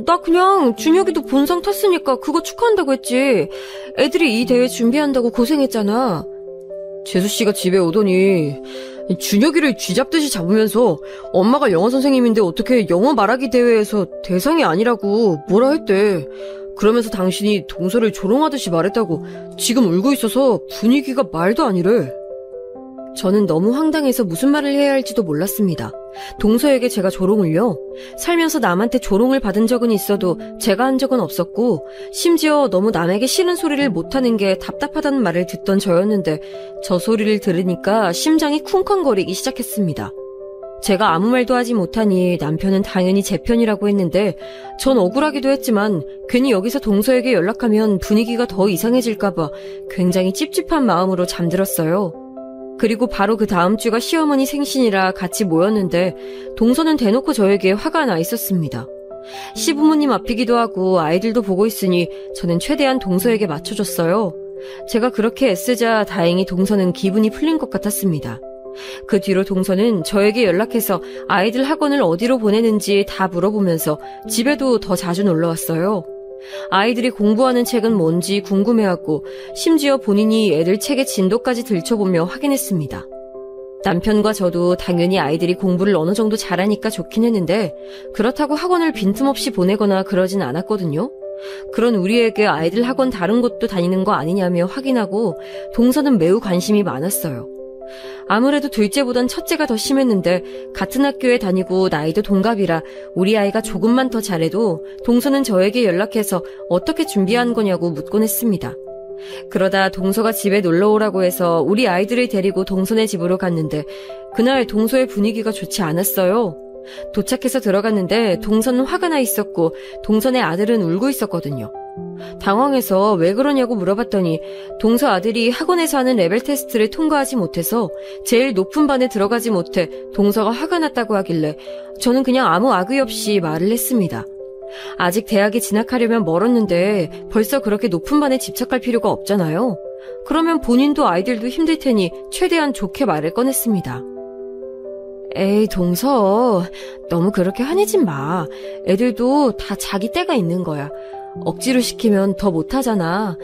나 그냥 준혁이도 본상 탔으니까 그거 축하한다고 했지. 애들이 이 대회 준비한다고 고생했잖아. 재수씨가 집에 오더니 준혁이를 쥐잡듯이 잡으면서 엄마가 영어 선생님인데 어떻게 영어 말하기 대회에서 대상이 아니라고 뭐라 했대. 그러면서 당신이 동서를 조롱하듯이 말했다고 지금 울고 있어서 분위기가 말도 아니래. 저는 너무 황당해서 무슨 말을 해야 할지도 몰랐습니다. 동서에게 제가 조롱을요? 살면서 남한테 조롱을 받은 적은 있어도 제가 한 적은 없었고 심지어 너무 남에게 싫은 소리를 못하는 게 답답하다는 말을 듣던 저였는데 저 소리를 들으니까 심장이 쿵쾅거리기 시작했습니다. 제가 아무 말도 하지 못하니 남편은 당연히 제 편이라고 했는데 전 억울하기도 했지만 괜히 여기서 동서에게 연락하면 분위기가 더 이상해질까봐 굉장히 찝찝한 마음으로 잠들었어요. 그리고 바로 그 다음 주가 시어머니 생신이라 같이 모였는데 동서는 대놓고 저에게 화가 나 있었습니다. 시부모님 앞이기도 하고 아이들도 보고 있으니 저는 최대한 동서에게 맞춰줬어요. 제가 그렇게 애쓰자 다행히 동서는 기분이 풀린 것 같았습니다. 그 뒤로 동서는 저에게 연락해서 아이들 학원을 어디로 보내는지 다 물어보면서 집에도 더 자주 놀러왔어요. 아이들이 공부하는 책은 뭔지 궁금해하고 심지어 본인이 애들 책의 진도까지 들춰보며 확인했습니다. 남편과 저도 당연히 아이들이 공부를 어느 정도 잘하니까 좋긴 했는데 그렇다고 학원을 빈틈없이 보내거나 그러진 않았거든요. 그런 우리에게 아이들 학원 다른 곳도 다니는 거 아니냐며 확인하고 동서는 매우 관심이 많았어요. 아무래도 둘째보단 첫째가 더 심했는데 같은 학교에 다니고 나이도 동갑이라 우리 아이가 조금만 더 잘해도 동서는 저에게 연락해서 어떻게 준비한 거냐고 묻곤 했습니다. 그러다 동서가 집에 놀러오라고 해서 우리 아이들을 데리고 동서네 집으로 갔는데 그날 동서의 분위기가 좋지 않았어요. 도착해서 들어갔는데 동서는 화가 나 있었고 동서네 아들은 울고 있었거든요. 당황해서 왜 그러냐고 물어봤더니 동서 아들이 학원에서 하는 레벨 테스트를 통과하지 못해서 제일 높은 반에 들어가지 못해 동서가 화가 났다고 하길래 저는 그냥 아무 악의 없이 말을 했습니다. 아직 대학에 진학하려면 멀었는데 벌써 그렇게 높은 반에 집착할 필요가 없잖아요. 그러면 본인도 아이들도 힘들 테니 최대한 좋게 말을 꺼냈습니다. 에이, 동서, 너무 그렇게 화내지 마. 애들도 다 자기 때가 있는 거야. 억지로 시키면 더 못하잖아.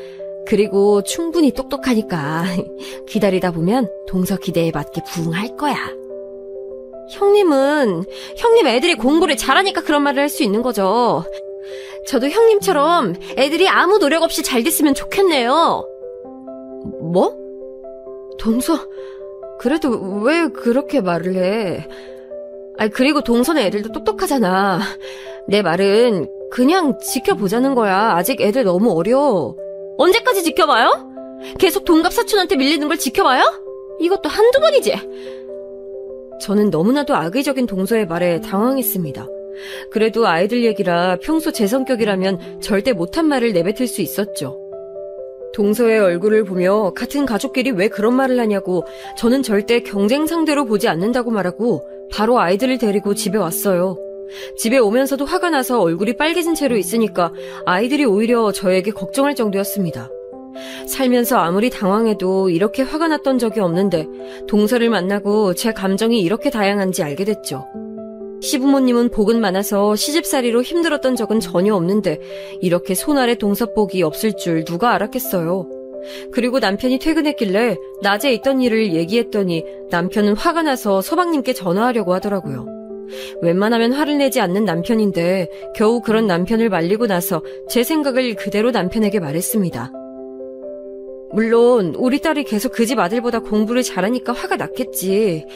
그리고 충분히 똑똑하니까 기다리다 보면 동서 기대에 맞게 부응할 거야. 형님 애들이 공부를 잘하니까 그런 말을 할 수 있는 거죠. 저도 형님처럼 애들이 아무 노력 없이 잘 됐으면 좋겠네요. 뭐? 동서, 그래도 왜 그렇게 말을 해? 그리고 동서는 애들도 똑똑하잖아. 내 말은 그냥 지켜보자는 거야. 아직 애들 너무 어려. 언제까지 지켜봐요? 계속 동갑 사촌한테 밀리는 걸 지켜봐요? 이것도 한두 번이지. 저는 너무나도 악의적인 동서의 말에 당황했습니다. 그래도 아이들 얘기라 평소 제 성격이라면 절대 못한 말을 내뱉을 수 있었죠. 동서의 얼굴을 보며 같은 가족끼리 왜 그런 말을 하냐고 저는 절대 경쟁 상대로 보지 않는다고 말하고 바로 아이들을 데리고 집에 왔어요. 집에 오면서도 화가 나서 얼굴이 빨개진 채로 있으니까 아이들이 오히려 저에게 걱정할 정도였습니다. 살면서 아무리 당황해도 이렇게 화가 났던 적이 없는데 동서를 만나고 제 감정이 이렇게 다양한지 알게 됐죠. 시부모님은 복은 많아서 시집살이로 힘들었던 적은 전혀 없는데 이렇게 손 아래 동서복이 없을 줄 누가 알았겠어요. 그리고 남편이 퇴근했길래 낮에 있던 일을 얘기했더니 남편은 화가 나서 서방님께 전화하려고 하더라고요. 웬만하면 화를 내지 않는 남편인데 겨우 그런 남편을 말리고 나서 제 생각을 그대로 남편에게 말했습니다. 물론 우리 딸이 계속 그 집 아들보다 공부를 잘하니까 화가 났겠지.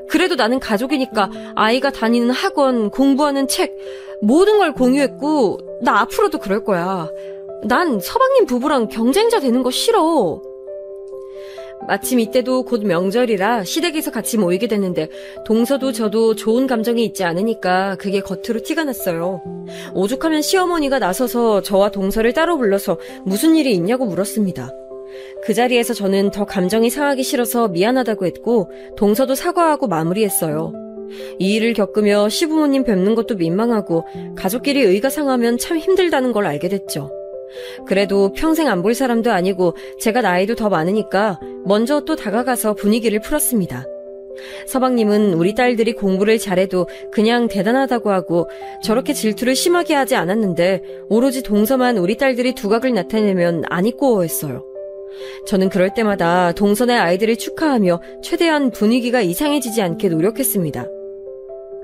그래도 나는 가족이니까 아이가 다니는 학원, 공부하는 책 모든 걸 공유했고 나 앞으로도 그럴 거야. 난 서방님 부부랑 경쟁자 되는 거 싫어. 마침 이때도 곧 명절이라 시댁에서 같이 모이게 됐는데 동서도 저도 좋은 감정이 있지 않으니까 그게 겉으로 티가 났어요. 오죽하면 시어머니가 나서서 저와 동서를 따로 불러서 무슨 일이 있냐고 물었습니다. 그 자리에서 저는 더 감정이 상하기 싫어서 미안하다고 했고 동서도 사과하고 마무리했어요. 이 일을 겪으며 시부모님 뵙는 것도 민망하고 가족끼리 의가 상하면 참 힘들다는 걸 알게 됐죠. 그래도 평생 안 볼 사람도 아니고 제가 나이도 더 많으니까 먼저 또 다가가서 분위기를 풀었습니다. 서방님은 우리 딸들이 공부를 잘해도 그냥 대단하다고 하고 저렇게 질투를 심하게 하지 않았는데 오로지 동서만 우리 딸들이 두각을 나타내면 안 입고 했어요. 저는 그럴 때마다 동서의 아이들을 축하하며 최대한 분위기가 이상해지지 않게 노력했습니다.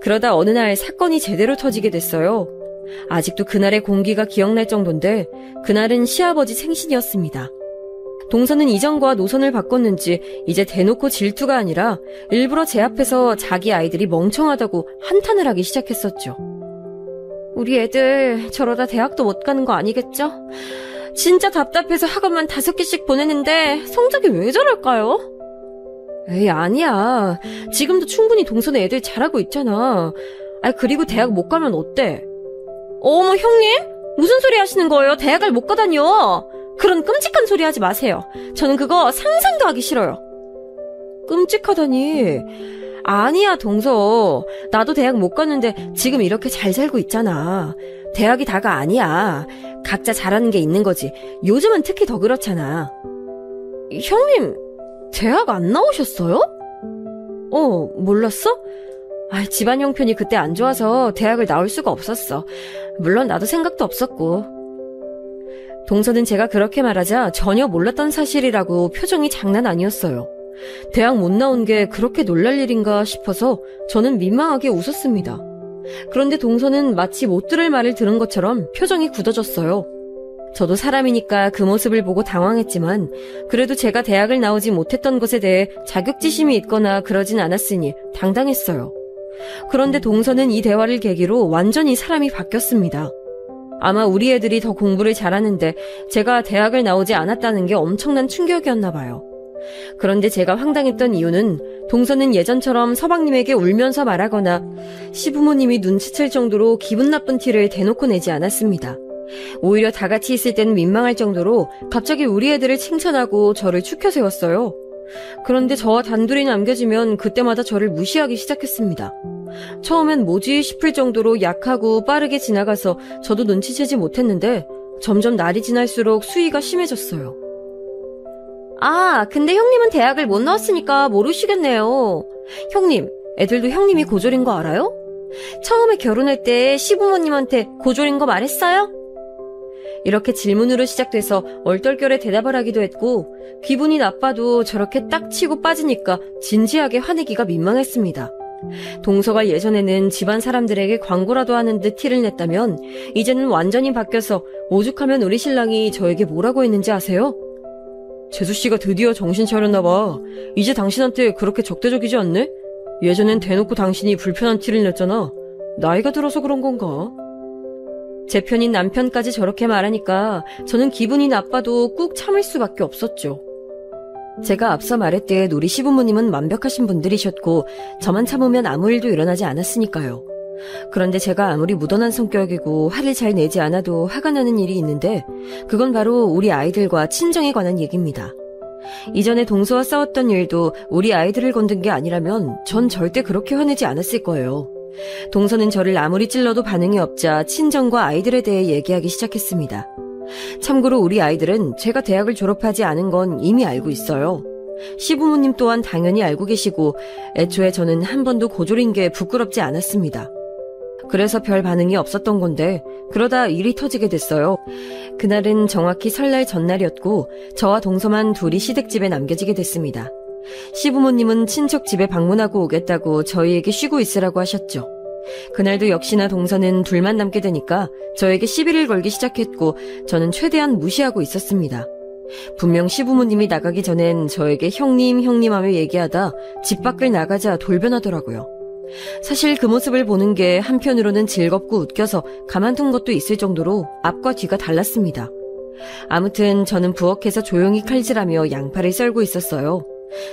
그러다 어느 날 사건이 제대로 터지게 됐어요. 아직도 그날의 공기가 기억날 정도인데 그날은 시아버지 생신이었습니다. 동서는 이전과 노선을 바꿨는지 이제 대놓고 질투가 아니라 일부러 제 앞에서 자기 아이들이 멍청하다고 한탄을 하기 시작했었죠. 우리 애들 저러다 대학도 못 가는 거 아니겠죠? 진짜 답답해서 학원만 5개씩 보내는데 성적이 왜 저럴까요? 에이, 아니야. 지금도 충분히 동서는 애들 잘하고 있잖아. 그리고 대학 못 가면 어때? 어머, 형님? 무슨 소리 하시는 거예요? 대학을 못 가다니요. 그런 끔찍한 소리 하지 마세요. 저는 그거 상상도 하기 싫어요. 끔찍하다니. 아니야, 동서. 나도 대학 못 갔는데 지금 이렇게 잘 살고 있잖아. 대학이 다가 아니야. 각자 잘하는 게 있는 거지. 요즘은 특히 더 그렇잖아. 형님, 대학 안 나오셨어요? 몰랐어? 집안 형편이 그때 안 좋아서 대학을 나올 수가 없었어. 물론 나도 생각도 없었고. 동서는 제가 그렇게 말하자 전혀 몰랐던 사실이라고 표정이 장난 아니었어요. 대학 못 나온 게 그렇게 놀랄 일인가 싶어서 저는 민망하게 웃었습니다. 그런데 동서는 마치 못 들을 말을 들은 것처럼 표정이 굳어졌어요. 저도 사람이니까 그 모습을 보고 당황했지만 그래도 제가 대학을 나오지 못했던 것에 대해 자격지심이 있거나 그러진 않았으니 당당했어요. 그런데 동서는 이 대화를 계기로 완전히 사람이 바뀌었습니다. 아마 우리 애들이 더 공부를 잘하는데 제가 대학을 나오지 않았다는 게 엄청난 충격이었나 봐요. 그런데 제가 황당했던 이유는 동서는 예전처럼 서방님에게 울면서 말하거나 시부모님이 눈치챌 정도로 기분 나쁜 티를 대놓고 내지 않았습니다. 오히려 다 같이 있을 때는 민망할 정도로 갑자기 우리 애들을 칭찬하고 저를 축혀 세웠어요. 그런데 저와 단둘이 남겨지면 그때마다 저를 무시하기 시작했습니다. 처음엔 뭐지 싶을 정도로 약하고 빠르게 지나가서 저도 눈치채지 못했는데 점점 날이 지날수록 수위가 심해졌어요. 아, 근데 형님은 대학을 못 나왔으니까 모르시겠네요. 형님, 애들도 형님이 고졸인 거 알아요? 처음에 결혼할 때 시부모님한테 고졸인 거 말했어요? 이렇게 질문으로 시작돼서 얼떨결에 대답을 하기도 했고 기분이 나빠도 저렇게 딱 치고 빠지니까 진지하게 화내기가 민망했습니다. 동서가 예전에는 집안 사람들에게 광고라도 하는 듯 티를 냈다면 이제는 완전히 바뀌어서 오죽하면 우리 신랑이 저에게 뭐라고 했는지 아세요? 재수씨가 드디어 정신 차렸나 봐. 이제 당신한테 그렇게 적대적이지 않네? 예전엔 대놓고 당신이 불편한 티를 냈잖아. 나이가 들어서 그런 건가? 제 편인 남편까지 저렇게 말하니까 저는 기분이 나빠도 꾹 참을 수밖에 없었죠. 제가 앞서 말했듯 우리 시부모님은 완벽하신 분들이셨고 저만 참으면 아무 일도 일어나지 않았으니까요. 그런데 제가 아무리 무던한 성격이고 화를 잘 내지 않아도 화가 나는 일이 있는데 그건 바로 우리 아이들과 친정에 관한 얘기입니다. 이전에 동서와 싸웠던 일도 우리 아이들을 건든 게 아니라면 전 절대 그렇게 화내지 않았을 거예요. 동서는 저를 아무리 찔러도 반응이 없자 친정과 아이들에 대해 얘기하기 시작했습니다. 참고로 우리 아이들은 제가 대학을 졸업하지 않은 건 이미 알고 있어요. 시부모님 또한 당연히 알고 계시고 애초에 저는 한 번도 고졸인 게 부끄럽지 않았습니다. 그래서 별 반응이 없었던 건데 그러다 일이 터지게 됐어요. 그날은 정확히 설날 전날이었고 저와 동서만 둘이 시댁집에 남겨지게 됐습니다. 시부모님은 친척 집에 방문하고 오겠다고 저희에게 쉬고 있으라고 하셨죠. 그날도 역시나 동서는 둘만 남게 되니까 저에게 시비를 걸기 시작했고 저는 최대한 무시하고 있었습니다. 분명 시부모님이 나가기 전엔 저에게 형님 하며 얘기하다 집 밖을 나가자 돌변하더라고요. 사실 그 모습을 보는 게 한편으로는 즐겁고 웃겨서 가만둔 것도 있을 정도로 앞과 뒤가 달랐습니다. 아무튼 저는 부엌에서 조용히 칼질하며 양파를 썰고 있었어요.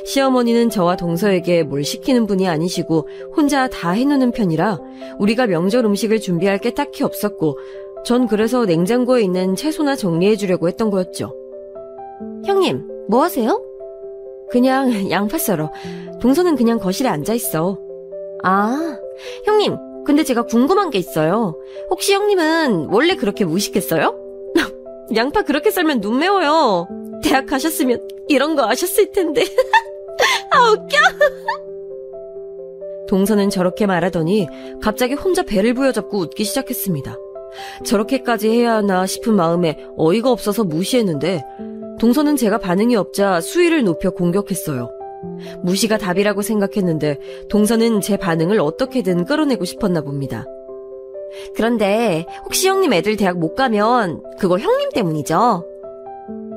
시어머니는 저와 동서에게 뭘 시키는 분이 아니시고 혼자 다 해놓는 편이라 우리가 명절 음식을 준비할 게 딱히 없었고 전 그래서 냉장고에 있는 채소나 정리해주려고 했던 거였죠. 형님, 뭐 하세요? 그냥 양파 썰어. 동서는 그냥 거실에 앉아있어. 아, 형님, 근데 제가 궁금한 게 있어요. 혹시 형님은 원래 그렇게 무식했어요? 양파 그렇게 썰면 눈 매워요. 대학 가셨으면 이런 거 아셨을 텐데. 아, 웃겨. 동서는 저렇게 말하더니 갑자기 혼자 배를 부여잡고 웃기 시작했습니다. 저렇게까지 해야 하나 싶은 마음에 어이가 없어서 무시했는데 동서는 제가 반응이 없자 수위를 높여 공격했어요. 무시가 답이라고 생각했는데 동서는 제 반응을 어떻게든 끌어내고 싶었나 봅니다. 그런데 혹시 형님 애들 대학 못 가면 그거 형님 때문이죠?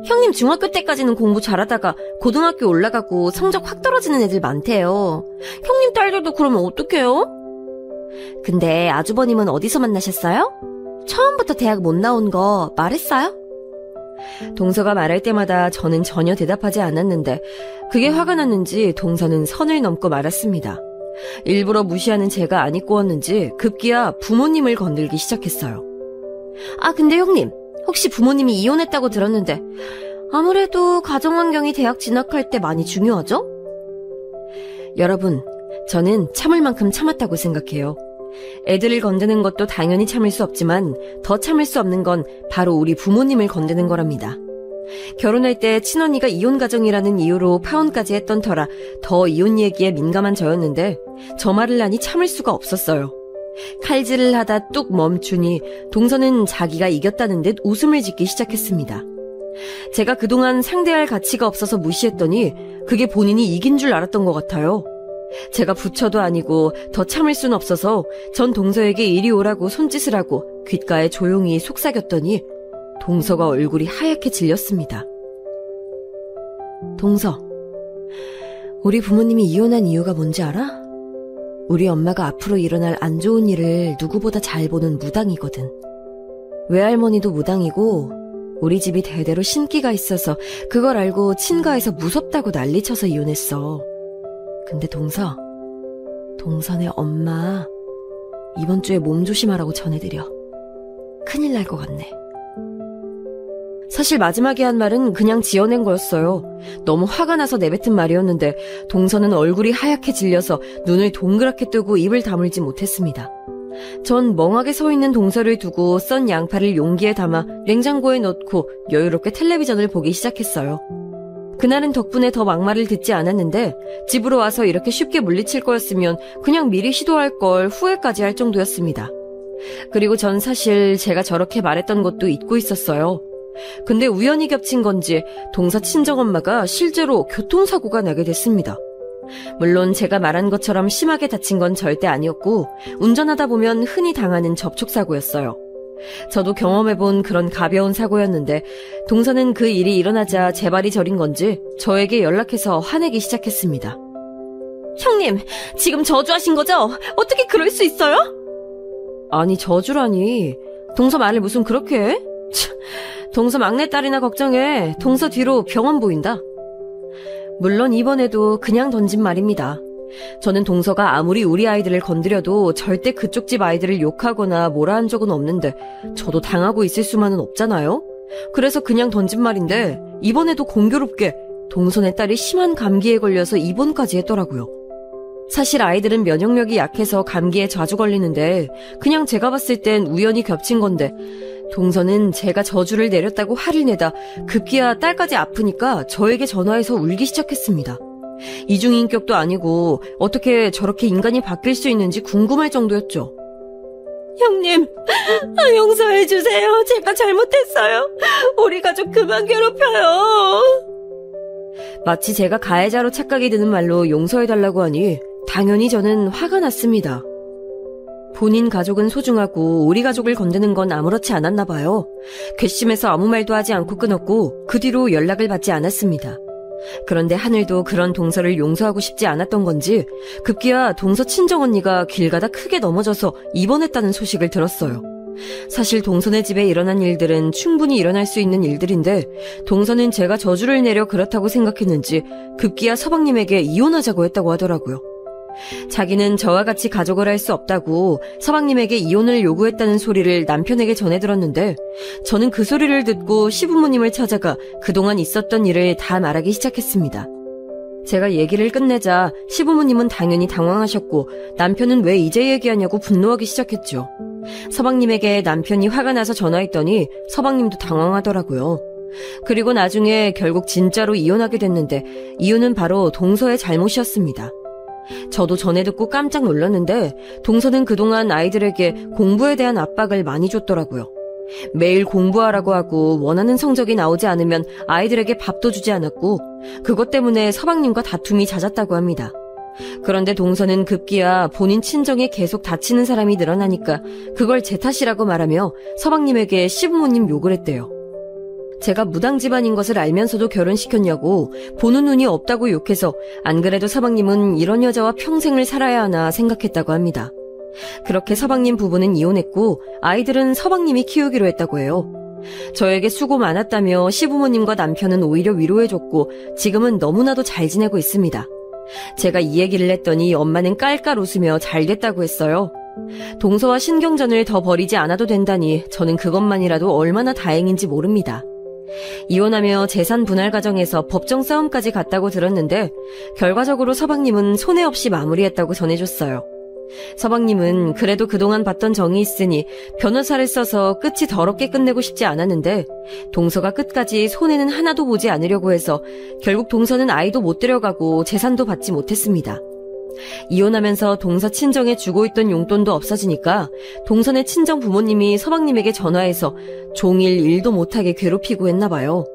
형님 중학교 때까지는 공부 잘하다가 고등학교 올라가고 성적 확 떨어지는 애들 많대요. 형님 딸들도 그러면 어떡해요? 근데 아주버님은 어디서 만나셨어요? 처음부터 대학 못 나온 거 말했어요? 동서가 말할 때마다 저는 전혀 대답하지 않았는데 그게 화가 났는지 동서는 선을 넘고 말았습니다. 일부러 무시하는 제가 안 입고왔는지 급기야 부모님을 건들기 시작했어요. 아, 근데 형님, 혹시 부모님이 이혼했다고 들었는데 아무래도 가정환경이 대학 진학할 때 많이 중요하죠? 여러분, 저는 참을 만큼 참았다고 생각해요. 애들을 건드는 것도 당연히 참을 수 없지만 더 참을 수 없는 건 바로 우리 부모님을 건드는 거랍니다. 결혼할 때 친언니가 이혼 가정이라는 이유로 파혼까지 했던 터라 더 이혼 얘기에 민감한 저였는데 저 말을 하니 참을 수가 없었어요. 칼질을 하다 뚝 멈추니 동서는 자기가 이겼다는 듯 웃음을 짓기 시작했습니다. 제가 그동안 상대할 가치가 없어서 무시했더니 그게 본인이 이긴 줄 알았던 것 같아요. 제가 부처도 아니고 더 참을 순 없어서 전 동서에게 이리 오라고 손짓을 하고 귓가에 조용히 속삭였더니 동서가 얼굴이 하얗게 질렸습니다. 동서, 우리 부모님이 이혼한 이유가 뭔지 알아? 우리 엄마가 앞으로 일어날 안 좋은 일을 누구보다 잘 보는 무당이거든. 외할머니도 무당이고 우리 집이 대대로 신기가 있어서 그걸 알고 친가에서 무섭다고 난리쳐서 이혼했어. 근데 동서네 엄마 이번 주에 몸 조심하라고 전해드려. 큰일 날 것 같네. 사실 마지막에 한 말은 그냥 지어낸 거였어요. 너무 화가 나서 내뱉은 말이었는데 동서는 얼굴이 하얗게 질려서 눈을 동그랗게 뜨고 입을 다물지 못했습니다. 전 멍하게 서 있는 동서를 두고 썬 양파를 용기에 담아 냉장고에 넣고 여유롭게 텔레비전을 보기 시작했어요. 그날은 덕분에 더 막말을 듣지 않았는데 집으로 와서 이렇게 쉽게 물리칠 거였으면 그냥 미리 시도할 걸 후회까지 할 정도였습니다. 그리고 전 사실 제가 저렇게 말했던 것도 잊고 있었어요. 근데 우연히 겹친 건지 동서 친정엄마가 실제로 교통사고가 나게 됐습니다. 물론 제가 말한 것처럼 심하게 다친 건 절대 아니었고 운전하다 보면 흔히 당하는 접촉사고였어요. 저도 경험해본 그런 가벼운 사고였는데 동서는 그 일이 일어나자 제 발이 저린 건지 저에게 연락해서 화내기 시작했습니다. 형님, 지금 저주하신 거죠? 어떻게 그럴 수 있어요? 아니, 저주라니. 동서 말을 무슨 그렇게 해? 동서 막내딸이나 걱정해. 동서 뒤로 병원 보인다. 물론 이번에도 그냥 던진 말입니다. 저는 동서가 아무리 우리 아이들을 건드려도 절대 그쪽 집 아이들을 욕하거나 뭐라 한 적은 없는데 저도 당하고 있을 수만은 없잖아요. 그래서 그냥 던진 말인데 이번에도 공교롭게 동서네 딸이 심한 감기에 걸려서 입원까지 했더라고요. 사실 아이들은 면역력이 약해서 감기에 자주 걸리는데 그냥 제가 봤을 땐 우연히 겹친 건데 동서는 제가 저주를 내렸다고 화를 내다 급기야 딸까지 아프니까 저에게 전화해서 울기 시작했습니다. 이중인격도 아니고 어떻게 저렇게 인간이 바뀔 수 있는지 궁금할 정도였죠. 형님, 용서해주세요. 제가 잘못했어요. 우리 가족 그만 괴롭혀요. 마치 제가 가해자로 착각이 드는 말로 용서해달라고 하니 당연히 저는 화가 났습니다. 본인 가족은 소중하고 우리 가족을 건드는 건 아무렇지 않았나 봐요. 괘씸해서 아무 말도 하지 않고 끊었고 그 뒤로 연락을 받지 않았습니다. 그런데 하늘도 그런 동서를 용서하고 싶지 않았던 건지 급기야 동서 친정언니가 길 가다 크게 넘어져서 입원했다는 소식을 들었어요. 사실 동서네 집에 일어난 일들은 충분히 일어날 수 있는 일들인데 동서는 제가 저주를 내려 그렇다고 생각했는지 급기야 서방님에게 이혼하자고 했다고 하더라고요. 자기는 저와 같이 가족을 할 수 없다고 서방님에게 이혼을 요구했다는 소리를 남편에게 전해 들었는데 저는 그 소리를 듣고 시부모님을 찾아가 그동안 있었던 일을 다 말하기 시작했습니다. 제가 얘기를 끝내자 시부모님은 당연히 당황하셨고 남편은 왜 이제 얘기하냐고 분노하기 시작했죠. 서방님에게 남편이 화가 나서 전화했더니 서방님도 당황하더라고요. 그리고 나중에 결국 진짜로 이혼하게 됐는데 이유는 바로 동서의 잘못이었습니다. 저도 전에 듣고 깜짝 놀랐는데 동서는 그동안 아이들에게 공부에 대한 압박을 많이 줬더라고요. 매일 공부하라고 하고 원하는 성적이 나오지 않으면 아이들에게 밥도 주지 않았고 그것 때문에 서방님과 다툼이 잦았다고 합니다. 그런데 동서는 급기야 본인 친정에 계속 다치는 사람이 늘어나니까 그걸 제 탓이라고 말하며 서방님에게 시부모님 욕을 했대요. 제가 무당 집안인 것을 알면서도 결혼시켰냐고 보는 눈이 없다고 욕해서 안 그래도 서방님은 이런 여자와 평생을 살아야 하나 생각했다고 합니다. 그렇게 서방님 부부는 이혼했고 아이들은 서방님이 키우기로 했다고 해요. 저에게 수고 많았다며 시부모님과 남편은 오히려 위로해줬고 지금은 너무나도 잘 지내고 있습니다. 제가 이 얘기를 했더니 엄마는 깔깔 웃으며 잘 됐다고 했어요. 동서와 신경전을 더 벌이지 않아도 된다니 저는 그것만이라도 얼마나 다행인지 모릅니다. 이혼하며 재산 분할 과정에서 법정 싸움까지 갔다고 들었는데 결과적으로 서방님은 손해 없이 마무리했다고 전해줬어요. 서방님은 그래도 그동안 봤던 정이 있으니 변호사를 써서 끝이 더럽게 끝내고 싶지 않았는데 동서가 끝까지 손해는 하나도 보지 않으려고 해서 결국 동서는 아이도 못 데려가고 재산도 받지 못했습니다. 이혼하면서 동서 친정에 주고 있던 용돈도 없어지니까 동서네 친정 부모님이 서방님에게 전화해서 종일 일도 못하게 괴롭히고 했나 봐요.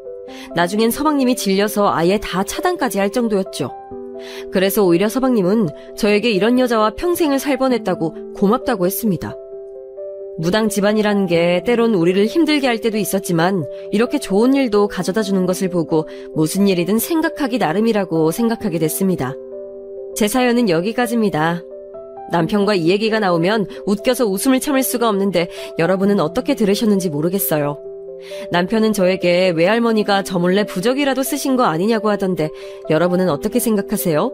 나중엔 서방님이 질려서 아예 다 차단까지 할 정도였죠. 그래서 오히려 서방님은 저에게 이런 여자와 평생을 살 뻔했다고 고맙다고 했습니다. 무당 집안이라는 게 때론 우리를 힘들게 할 때도 있었지만 이렇게 좋은 일도 가져다 주는 것을 보고 무슨 일이든 생각하기 나름이라고 생각하게 됐습니다. 제 사연은 여기까지입니다. 남편과 이 얘기가 나오면 웃겨서 웃음을 참을 수가 없는데 여러분은 어떻게 들으셨는지 모르겠어요. 남편은 저에게 외할머니가 저 몰래 부적이라도 쓰신 거 아니냐고 하던데 여러분은 어떻게 생각하세요?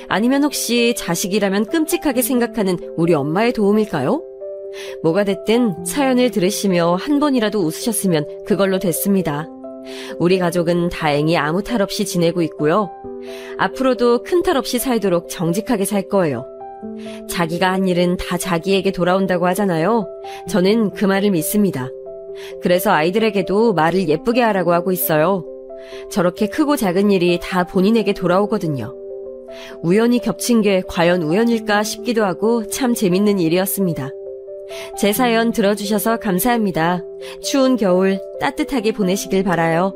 아니면 혹시 자식이라면 끔찍하게 생각하는 우리 엄마의 도움일까요? 뭐가 됐든 사연을 들으시며 한 번이라도 웃으셨으면 그걸로 됐습니다. 우리 가족은 다행히 아무 탈 없이 지내고 있고요. 앞으로도 큰 탈 없이 살도록 정직하게 살 거예요. 자기가 한 일은 다 자기에게 돌아온다고 하잖아요. 저는 그 말을 믿습니다. 그래서 아이들에게도 말을 예쁘게 하라고 하고 있어요. 저렇게 크고 작은 일이 다 본인에게 돌아오거든요. 우연히 겹친 게 과연 우연일까 싶기도 하고 참 재밌는 일이었습니다. 제 사연 들어주셔서 감사합니다. 추운 겨울 따뜻하게 보내시길 바라요.